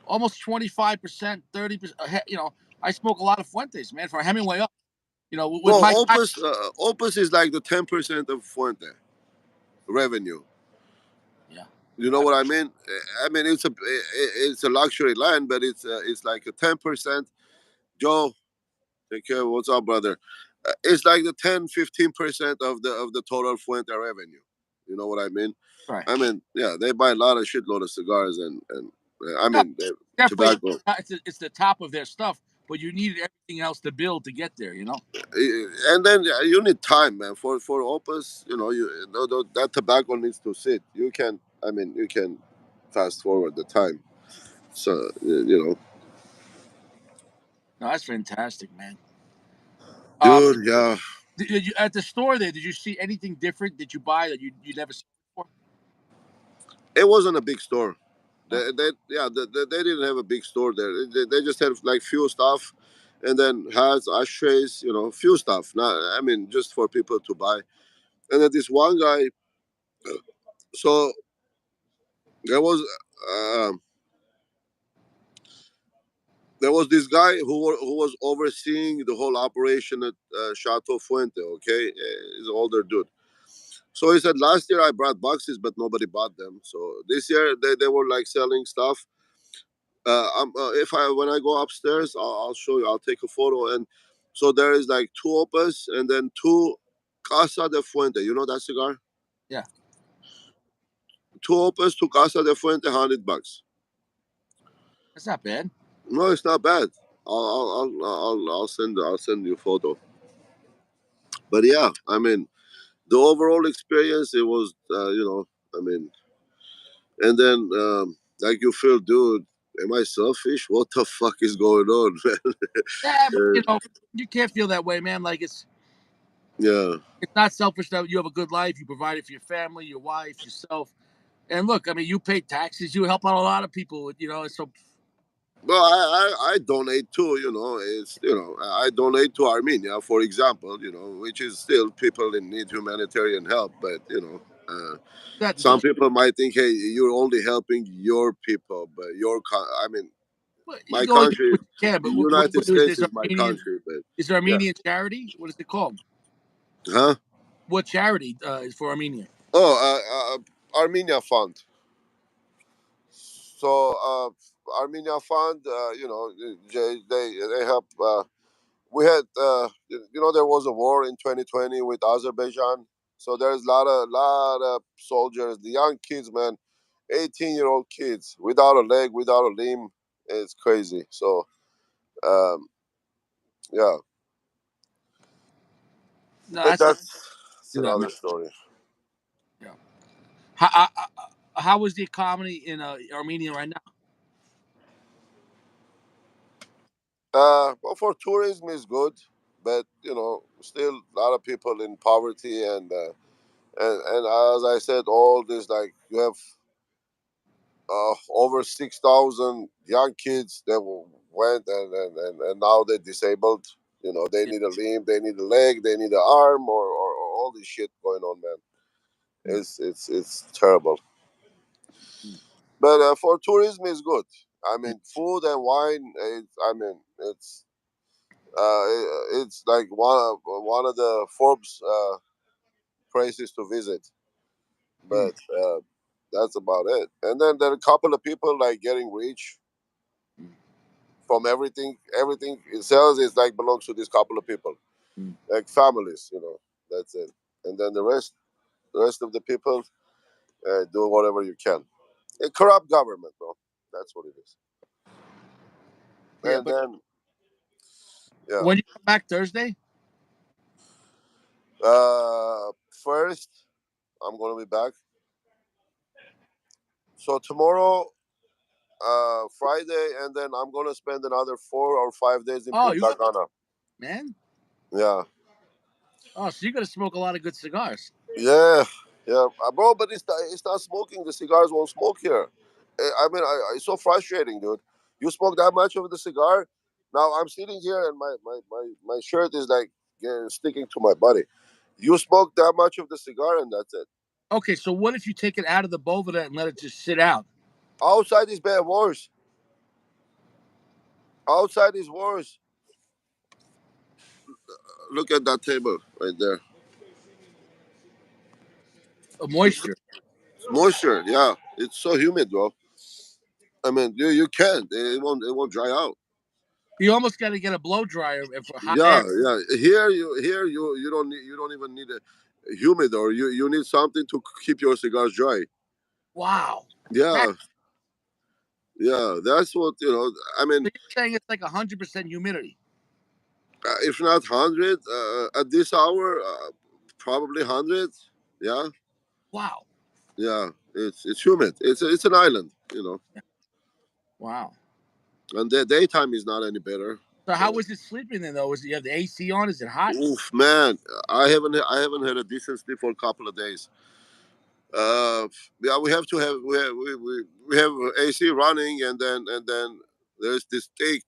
25%, 30%. I smoke a lot of Fuentes, man, for Hemingway up. With Well, my guy. Opus is like the 10% of Fuente revenue. Yeah, You know I, what I mean? I mean, it's a luxury line, but it's like a 10%. Joe, take care. What's up, brother? It's like the 10-15% of the total Fuente revenue. You know what I mean? right. I mean, yeah, they buy a lot of shitload of cigars and I No, mean definitely, tobacco. it's the top of their stuff, but you needed everything else to build to get there. And then you need time, man. For Opus, that tobacco needs to sit. You can fast forward the time. So No, that's fantastic, man. Um, dude, yeah, at the store there, did you see anything different? Did you buy that you never seen before? it wasn't a big store. Huh? They didn't have a big store there. They just had like few stuff, and then hats, ashtrays, few stuff. Not, I mean, just for people to buy. And then this one guy, so there was. Um there was this guy who was overseeing the whole operation at Chateau Fuente. Okay, he's an older dude. So he said last year I brought boxes, but nobody bought them. So this year they were like selling stuff. If I when I go upstairs, I'll show you. I'll take a photo. And so there is like two opus and then two Casa de Fuente. You know that cigar? Yeah, Two opus, two Casa de Fuente, $100. that's not bad. No, it's not bad. I'll send you a photo. But yeah, I mean, the overall experience, it was, I mean, and then like you feel, dude, am I selfish? What the fuck is going on, man? Yeah, but Uh, you can't feel that way, man. Like yeah. it's not selfish that you have a good life. You provide it for your family, your wife, yourself. And look, I mean, you pay taxes. You help out a lot of people. So Well, I donate too, I donate to Armenia, for example, which is still people in need humanitarian help. But, that some people might think, hey, you're only helping your people, but I mean, my you always do country, what you can. the But United is States this is my Armenian? country, but Is there yeah. Armenian charity? What is it called? Huh? What charity is for Armenia? Oh, Armenia Fund. So Armenia Fund, they help. We had, there was a war in 2020 with Azerbaijan. So there's a lot of soldiers, the young kids, man, 18-year-old kids without a leg, without a limb. It's crazy. So um, yeah, No, but that's that's do that, man. another story. Yeah. How is the economy in Armenia right now? Well, for tourism is good, but still a lot of people in poverty, and as I said, all this, like, you have over 6,000 young kids that went, and now they're disabled. They Yeah. need a limb, they need a leg, they need an arm, or all this shit going on, man. Mm, It's terrible. mm. But for tourism is good. I mean, food and wine. It's like one of the Forbes places to visit. Mm, But that's about it. And then there are a couple of people like getting rich mm, from everything. Everything it sells is like belongs to this couple of people, mm. like families. That's it. And then the rest of the people do whatever you can. A corrupt government, bro. That's what it is. Yeah, And but then yeah, when you come back Thursday? first I'm gonna be back. So tomorrow, Friday, and then I'm gonna spend another 4 or 5 days in Oh, you Punta Cana. man. Yeah, Oh, so you're gonna smoke a lot of good cigars. yeah, yeah, bro. But it's not smoking. The cigars won't smoke here. I mean, it's so frustrating, dude. You smoke that much of the cigar. Now I'm sitting here and my shirt is like sticking to my body. You smoke that much of the cigar and that's it. Okay, so what if you take it out of the Bovida and let it just sit out? Outside is bad worse. Outside is worse. Look at that table right there. Moisture. Moisture, yeah, it's so humid, bro. I mean, you can't. It won't dry out. You almost got to get a blow dryer for hot Yeah, air. yeah. Here you don't even need a humidor. You need something to keep your cigars dry. Wow. That, Yeah, yeah. That's what I so mean, you're saying it's like 100% humidity. if not 100 at this hour, probably 100. Yeah, Wow. yeah. It's humid. It's an island, Wow. and the daytime is not any better. So how So, was it sleeping then though? Was it, you have the AC on? Is it hot? oof, man. I haven't had a decent sleep for a couple of days. Uh, yeah, we have to have we have AC running, and then there's this thick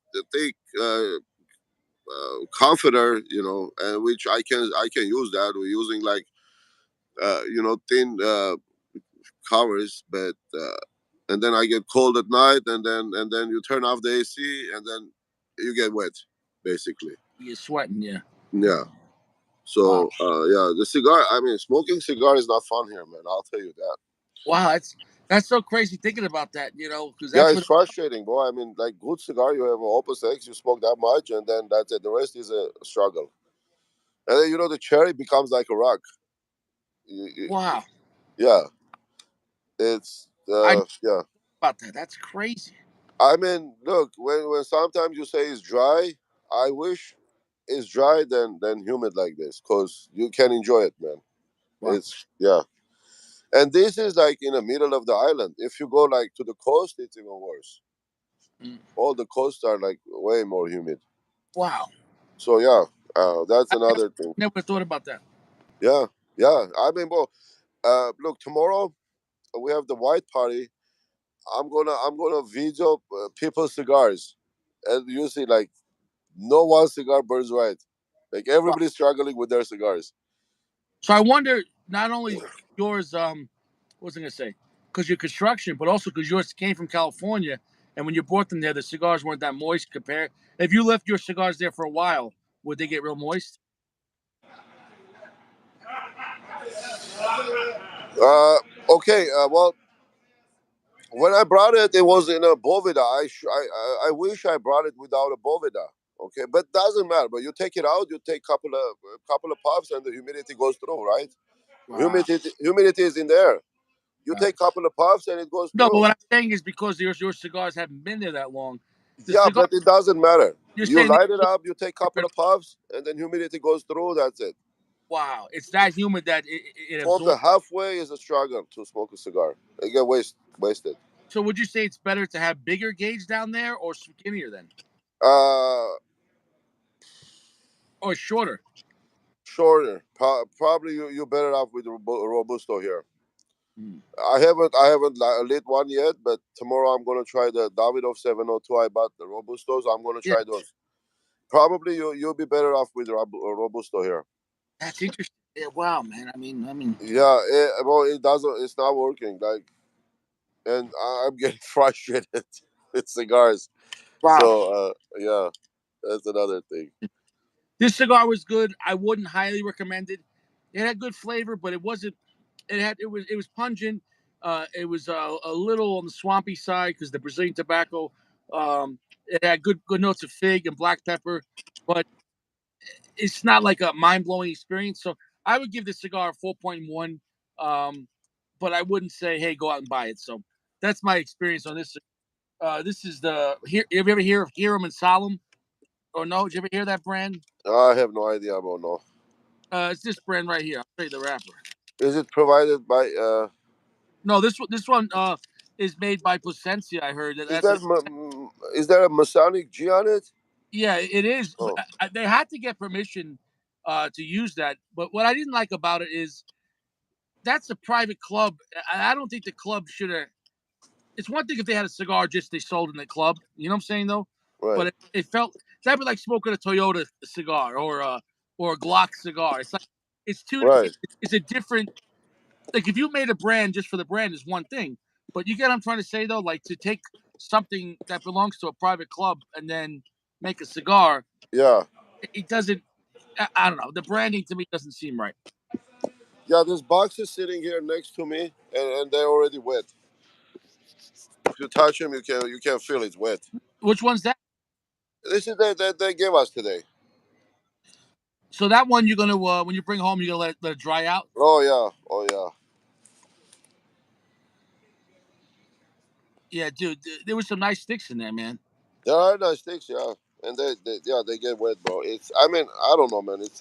comforter, and which I can use that. We're using like thin covers, but and then I get cold at night, and then you turn off the AC, and then you get wet, basically. You're sweating, yeah. Yeah. Wow. So yeah, the cigar. I mean, smoking cigar is not fun here, man. I'll tell you that. Wow, that's so crazy thinking about that, because Yeah, that's it's what frustrating, bro. I mean, like good cigar, you have an opus X, you smoke that much, and then that's it. The rest is a struggle. And then the cherry becomes like a rock. wow. Yeah, it's I know yeah. about that. That's crazy. I mean, look, when sometimes you say it's dry, I wish it's dry than humid like this, cause you can enjoy it, man. Wow. Yeah. And this is like in the middle of the island. If you go like to the coast, it's even worse. Mm. All the coasts are like way more humid. Wow. So yeah, that's I another thing. never thought about that. Yeah, yeah. I mean, bro. Look, tomorrow we have the white party. I'm gonna video people's cigars, and you see like no one cigar burns right. Like Wow. everybody's struggling with their cigars. So I wonder not only yours, what was I gonna say? Because your construction, but also because yours came from California, and when you brought them there, the cigars weren't that moist compared. If you left your cigars there for a while, would they get real moist? Okay. Well, When I brought it, it was in a bovida. I wish I brought it without a bovida. Okay, but doesn't matter. But you take it out, you take couple of puffs, and the humidity goes through, right? Wow. Humidity is in the air. You Got take it. couple of puffs, and it goes No, but through. what I'm saying is because your cigars haven't been there that long, the Yeah, cigar but it doesn't matter. you're You saying they light it up, you take couple different. of puffs, and then humidity goes through. That's it. Wow, it's that humid that it From the absorbs. halfway is a struggle to smoke a cigar. It get wasted. So would you say it's better to have bigger gauge down there or skinnier then, Uh, or shorter? Shorter. Probably you better off with robusto here. Hmm. I haven't lit one yet, but tomorrow I'm gonna try the Davidoff 702. I bought the robustos. I'm gonna Yeah, try those. Probably you'll be better off with robusto here. that's interesting. Yeah, wow, man. I mean, Yeah, well, it doesn't. It's not working. Like, and I'm getting frustrated with cigars. wow. So yeah, that's another thing. This cigar was good. I wouldn't highly recommend it. It had good flavor, but it wasn't. It was pungent. It was a little on the swampy side because the Brazilian tobacco. It had good notes of fig and black pepper, but it's not like a mind blowing experience. So I would give this cigar a 4.1, but I wouldn't say hey go out and buy it. So that's my experience on this. This is the here. Have you ever hear of Hiram and Solemn or no? Did you ever hear that brand? I have no idea about no. It's this brand right here. I'll tell you the wrapper. Is it provided by? No, this one is made by Placencia. I heard that. Is That's that a, is there a Masonic G on it? yeah, it is. But Oh, they had to get permission to use that. But what I didn't like about it is that's a private club. I don't think the club should have. It's one thing if they had a cigar just they sold in the club. You know what I'm saying though? right, But it felt that'd be like smoking a Toyota cigar or a Glock cigar. It's like it's too. right. It's a different like if you made a brand just for the brand is one thing, but you get what I'm trying to say though, like to take something that belongs to a private club and then make a cigar, Yeah, it doesn't. I don't know. The branding to me doesn't seem right. yeah. This box is sitting here next to me, and they're already wet. If you touch them, you can feel it's wet. Which one's that? This is that they gave us today. So that one you're gonna when you bring home you're gonna let it dry out. Oh yeah, oh yeah. Yeah, dude, there was some nice sticks in there, man. There are nice sticks, yeah, and they get wet, bro. It's I mean I don't know, man. It's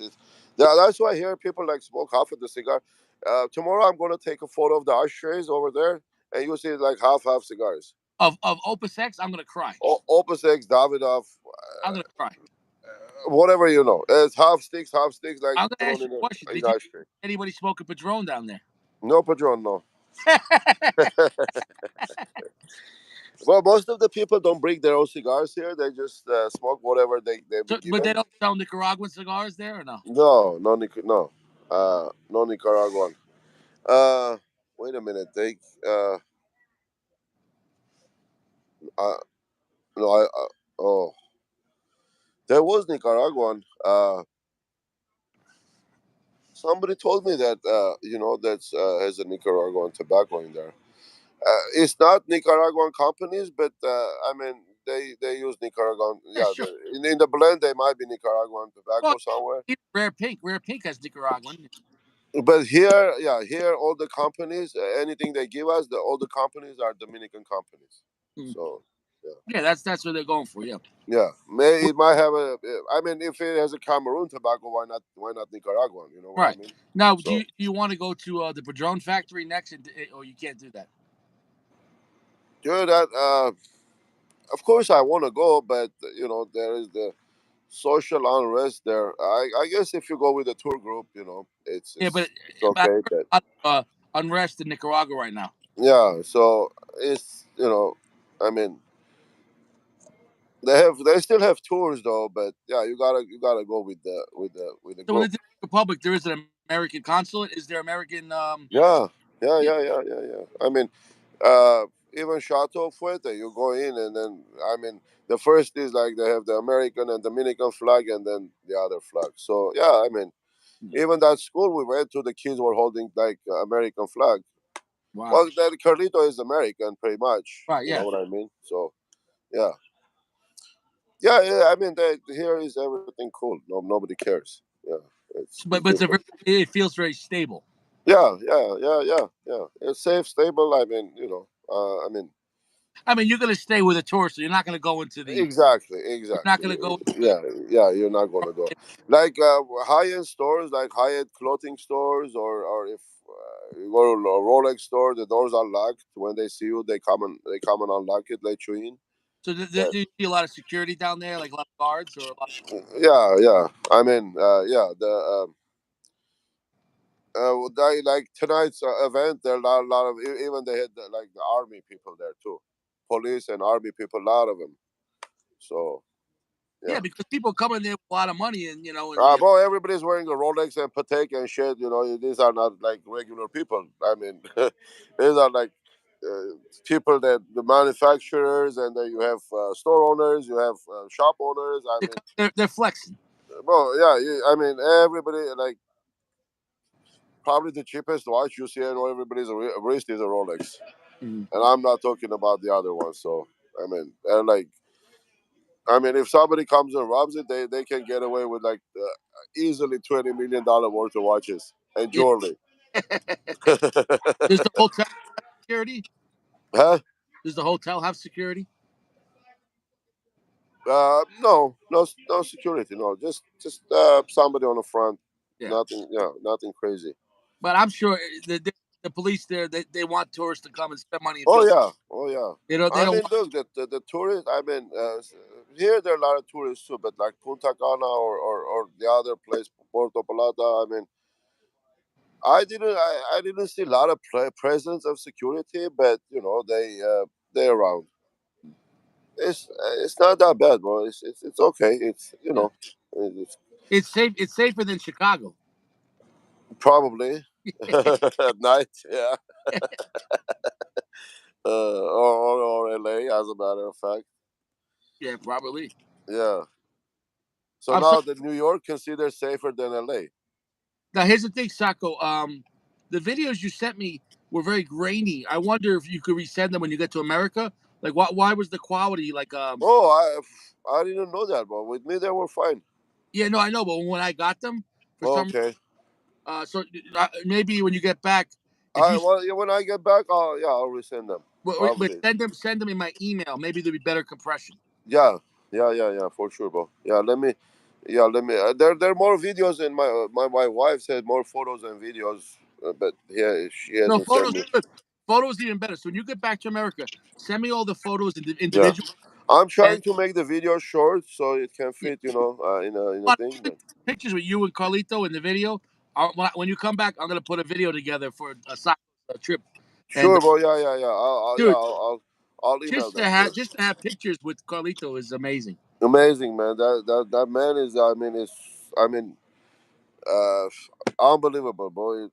yeah. That's why here people like smoke half of the cigar. Tomorrow I'm gonna take a photo of the ashtrays over there, and you'll see like half cigars. Of Opus X, I'm gonna cry. Opus X, Davidoff, I'm gonna cry. whatever you know. It's half sticks, like I'm put gonna on ask you a question. in Did the you ashtray. anybody smoke a Padron down there? No Padron, no. Well, most of the people don't bring their own cigars here. They just smoke whatever they've been So, but they given. don't sell Nicaraguan cigars there or no? No, no, no Nicaraguan. Uh, Wait a minute. Uh, no, oh, there was Nicaraguan. Somebody told me that that's has a Nicaraguan tobacco in there. It's not Nicaraguan companies, but I mean they use Nicaraguan. Yeah, Yeah, sure. in the blend they might be Nicaraguan Well, tobacco somewhere. even Rare Pink has Nicaraguan. But here, yeah, here all the companies, anything they give us, all the companies are Dominican companies. Mm. So yeah, Yeah, that's what they're going for. Yeah, yeah, may it might have a. I mean, if it has a Cameroon tobacco, why not? Why not Nicaraguan? You know what I right. mean? Now, do So you want to go to the Padron factory next, or you can't do that? yeah, that of course I want to go, but there is the social unrest there. I guess if you go with a tour group, it's Yeah, but, it's, it's but I okay. heard But a lot of unrest in Nicaragua right now. yeah, so it's I mean they still have tours though, but yeah, you gotta go with the So in the group. Dominican Republic, there is an American consulate. Is there American? Yeah, yeah, Yeah, yeah, yeah, yeah, yeah. I mean, uh, even Chateau Fuerte, you go in and then I mean, the first is like they have the American and Dominican flag, and then the other flag. So yeah, I mean, yeah. even that school we went to, the kids were holding like American flag. Wow. Well, then Carlito is American, pretty much. Right. You know Yeah. what I mean? So yeah, yeah, yeah. I mean, here is everything cool. No, nobody cares. Yeah, it's But different. it feels very stable. Yeah, yeah, yeah, yeah, yeah. It's safe, stable. I mean, I mean, I mean, you're gonna stay with a tourist, so you're not gonna go into the. exactly, You're not exactly. gonna go Yeah, yeah. You're not gonna go like high-end stores, like high-end clothing stores, or if you go to a Rolex store, the doors are locked. When they see you, they come and unlock it, let you in. So Yeah, do you see a lot of security down there, like a lot of guards or a lot? yeah, yeah. I mean, yeah. Like tonight's event, there are a lot of even they had like the army people there too, police and army people, a lot of them. So Yeah, yeah. because people come in there with a lot of money, and and Bro, everybody's wearing a Rolex and Patek and shit. These are not like regular people. I mean, these are like people that the manufacturers, and then you have store owners, you have shop owners. I mean, they're flexing. bro, yeah. I mean, everybody like probably the cheapest watch you see on everybody's wrist is a Rolex, Mhm. and I'm not talking about the other ones. So I mean, and like. I mean, if somebody comes and robs it, they can get away with like easily $20 million worth of watches and Yeah. jewelry. Does the hotel have security? Huh? Does the hotel have security? No, no, no security. No, just somebody on the front. Yeah. Nothing. Yeah, nothing crazy. But I'm sure the police there they want tourists to come and spend money and Oh feel. yeah, oh yeah. They I don't mean, want. look, the tourists. I mean, here there are a lot of tourists too, but like Punta Cana or the other place, Puerto Palata. I mean, I didn't see a lot of presence of security, but they around. It's not that bad, bro. It's okay. Yeah. It's It's safe. It's safer than Chicago. probably at night, yeah, or LA, as a matter of fact, Yeah, probably. yeah. So I'm sorry. now the New York considered safer than LA. Now here's the thing, Sacco. The videos you sent me were very grainy. I wonder if you could resend them when you get to America. Like, why was the quality like? Oh, I didn't know that, but with me they were fine. Yeah, no, I know, but when I got them, for some, Okay. so maybe when you get back, if I you well, yeah, when I get back, I'll resend them. but Probably. send them in my email. Maybe there'll be better compression. Yeah, yeah, yeah, yeah, for sure, bro. Yeah, let me. Yeah, let me. There are more videos in my wife said more photos and videos, but yeah, she No, hasn't sent photos me. good. Photos even better. So when you get back to America, send me all the photos Yeah, individual I'm and trying to make the video short so it can yeah, fit, in a well, thing. even But pictures with you and Carlito in the video. When you come back, I'm gonna put a video together for a trip. And sure, bro. Yeah, yeah, yeah. dude, I'll email them. Yeah. just to have pictures with Carlito is amazing. Amazing, man. That man is. I mean, is. I mean, uh, unbelievable, boy.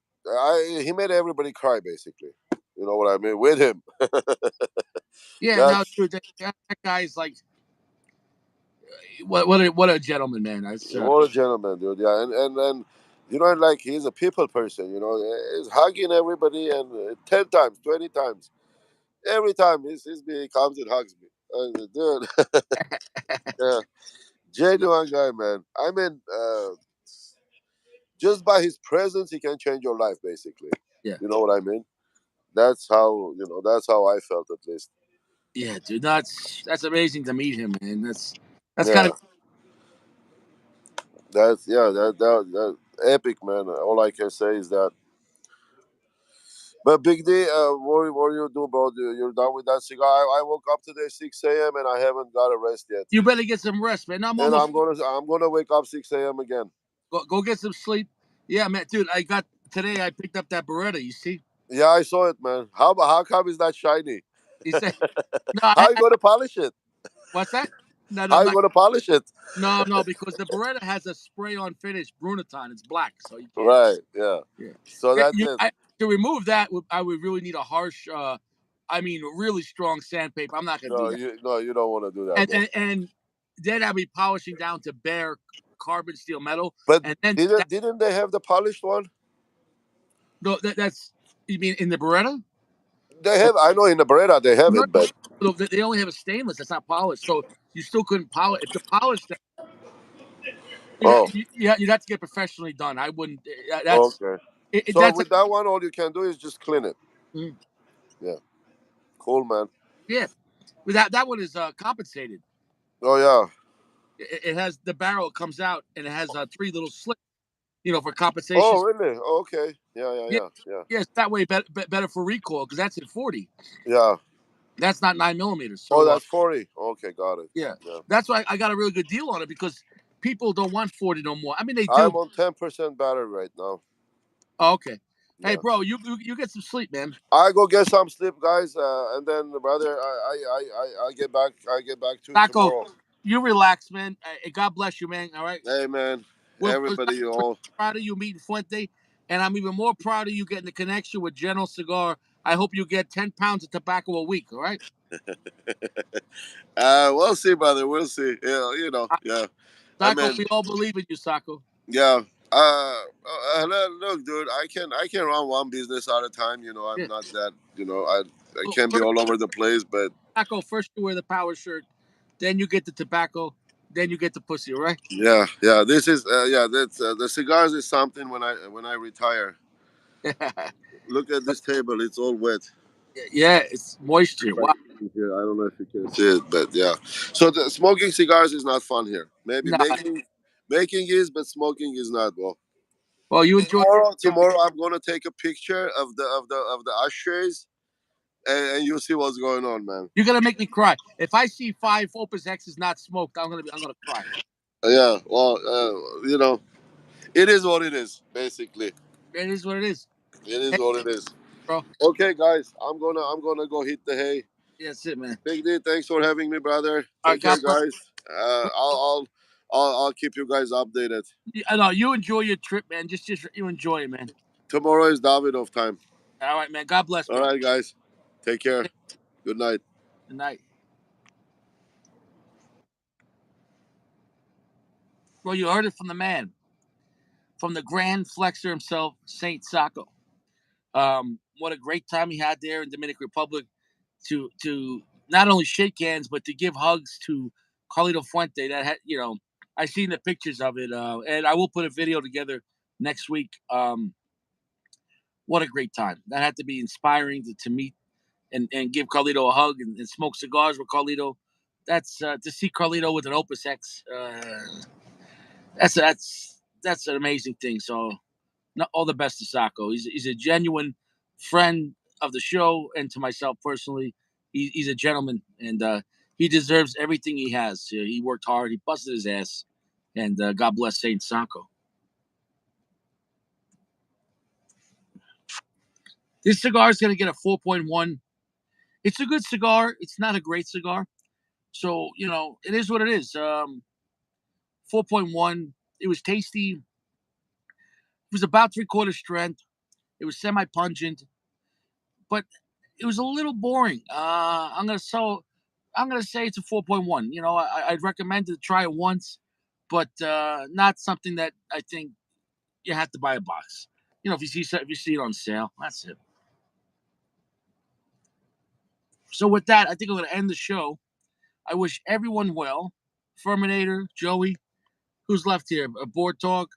He made everybody cry, basically. You know what I mean with him. Yeah, no, That's dude, that guy's like what a gentleman, man. That's what a gentleman, dude. Yeah, and like he's a people person. He's hugging everybody and 10 times, 20 times. Every time he comes and hugs me. Dude, yeah, genuine guy, man. I mean, just by his presence, he can change your life, basically. yeah, You know what I mean? That's how I felt at least. yeah, dude. That's amazing to meet him, man. That's kind Yeah, of that's yeah, that epic, man. All I can say is that. But Big D, what do you do, bro? You're done with that cigar. I woke up today 6 a.m. and I haven't got a rest yet. you better get some rest, man. I'm And almost I'm gonna wake up 6 a.m. again. go get some sleep. Yeah, man, dude. I got today. I picked up that Beretta. You see? Yeah, I saw it, man. How come it's not shiny? He said, "No, How you gonna polish it? what's that? No, no, How you not gonna polish it? no, because the Beretta has a spray-on finish Brunaton. It's black, so you can't. Right. Yeah. Yeah, So yeah. that's it. To remove that, I would really need a harsh, I mean, really strong sandpaper. I'm not gonna do No, that. you don't want to do that, And bro. then I'll be polishing down to bare carbon steel metal, But and then didn't they have the polished one? no, that's you mean in the Beretta? They have. I know in the Beretta they have No, it, but no, they only have a stainless. That's not polished, so you still couldn't polish. If you polish that, oh, you'd have to get professionally done. I wouldn't. That's okay. it, So that's with that one, all you can do is just clean it. mm, Yeah, cool, man. yeah. That one is compensated. Oh yeah. It has the barrel comes out and it has three little slits, for compensation. Oh really? Oh, okay. Yeah, yeah, Yeah, yeah, yeah, yes, that way better for recoil because that's at 40. yeah. That's not 9 millimeters. Oh, So that's 40. Okay, got it. yeah, Yeah. that's why I got a really good deal on it because people don't want 40 no more. I mean they do. I'm on 10% battery right now. Oh, okay. Hey, Yeah. bro, you get some sleep, man. I go get some sleep, guys, and then brother, I get back. I get back to Taco, tomorrow. you relax, man. God bless you, man. All right. Hey, man. We're Everybody, you we're all. proud of you meeting Fuente, and I'm even more proud of you getting the connection with General Cigar. I hope you get 10 pounds of tobacco a week. All right. We'll see, brother. We'll see. Yeah, yeah. I Taco, mean, we all believe in you, Taco. yeah. Look, dude. I can run one business at a time. I'm Yeah. not that. I Well, can be first, all over the place, but Taco, first you wear the power shirt, then you get the tobacco, then you get the pussy. All right. yeah, yeah. This is yeah. That's the cigars is something when I retire. Look at this table. It's all wet. Yeah, it's moisture. If I Wow. can see here, I don't know if you can see it, but yeah. So the smoking cigars is not fun here. Maybe Nah. making is, but smoking is not. Well, Well, you enjoy. tomorrow I'm gonna take a picture of the ashtrays, and you'll see what's going on, man. You're gonna make me cry. If I see five Opus X's not smoked, I'm gonna cry. Yeah. Well, it is what it is. Basically, It is what it is. it is Hey, what it is. bro. Okay, guys, I'm gonna go hit the hay. Yeah, that's it, man. Big D, thanks for having me, brother. All right, Take care, God bless. guys. I'll keep you guys updated. I know you enjoy your trip, man. Just you enjoy it, man. Tomorrow is Davidoff time. All right, man. God bless, All bro. right, guys. Take care. Good night. Good night. Well, you heard it from the man, from the Grand Flexer himself, Saint Sacco. What a great time he had there in Dominican Republic to not only shake hands but to give hugs to Carlito Fuente. That had, I seen the pictures of it, and I will put a video together next week. What a great time! That had to be inspiring to meet and give Carlito a hug and smoke cigars with Carlito. That's to see Carlito with an Opus X. That's an amazing thing. So, all the best to Sacco. He's a genuine friend of the show, and to myself personally, he's a gentleman, and he deserves everything he has. He worked hard. He busted his ass, and God bless Saint Sacco. This cigar is going to get a 4.1. It's a good cigar. It's not a great cigar. So, it is what it is. 4.1. It was tasty. It was about three-quarter strength. It was semi-pungent, but it was a little boring. I'm gonna say it's a 4.1. I'd recommend to try it once, but not something that I think you have to buy a box. If you see it on sale, that's it. So with that, I think I'm gonna end the show. I wish everyone well. Ferminator, Joey, who's left here? Board Talk,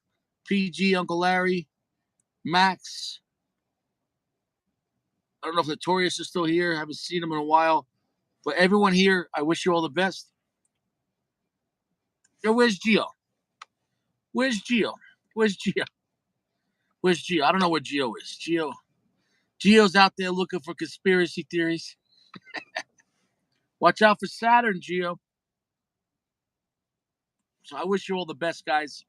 PG, Uncle Larry, Max. I don't know if Notorious is still here. I haven't seen him in a while. But everyone here, I wish you all the best. Yo, where's Gio? Where's Gio? Where's Gio? Where's Gio? I don't know where Gio is. Gio's out there looking for conspiracy theories. Watch out for Saturn, Gio. So I wish you all the best, guys.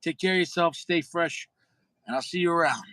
Take care of yourself. Stay fresh. And I'll see you around.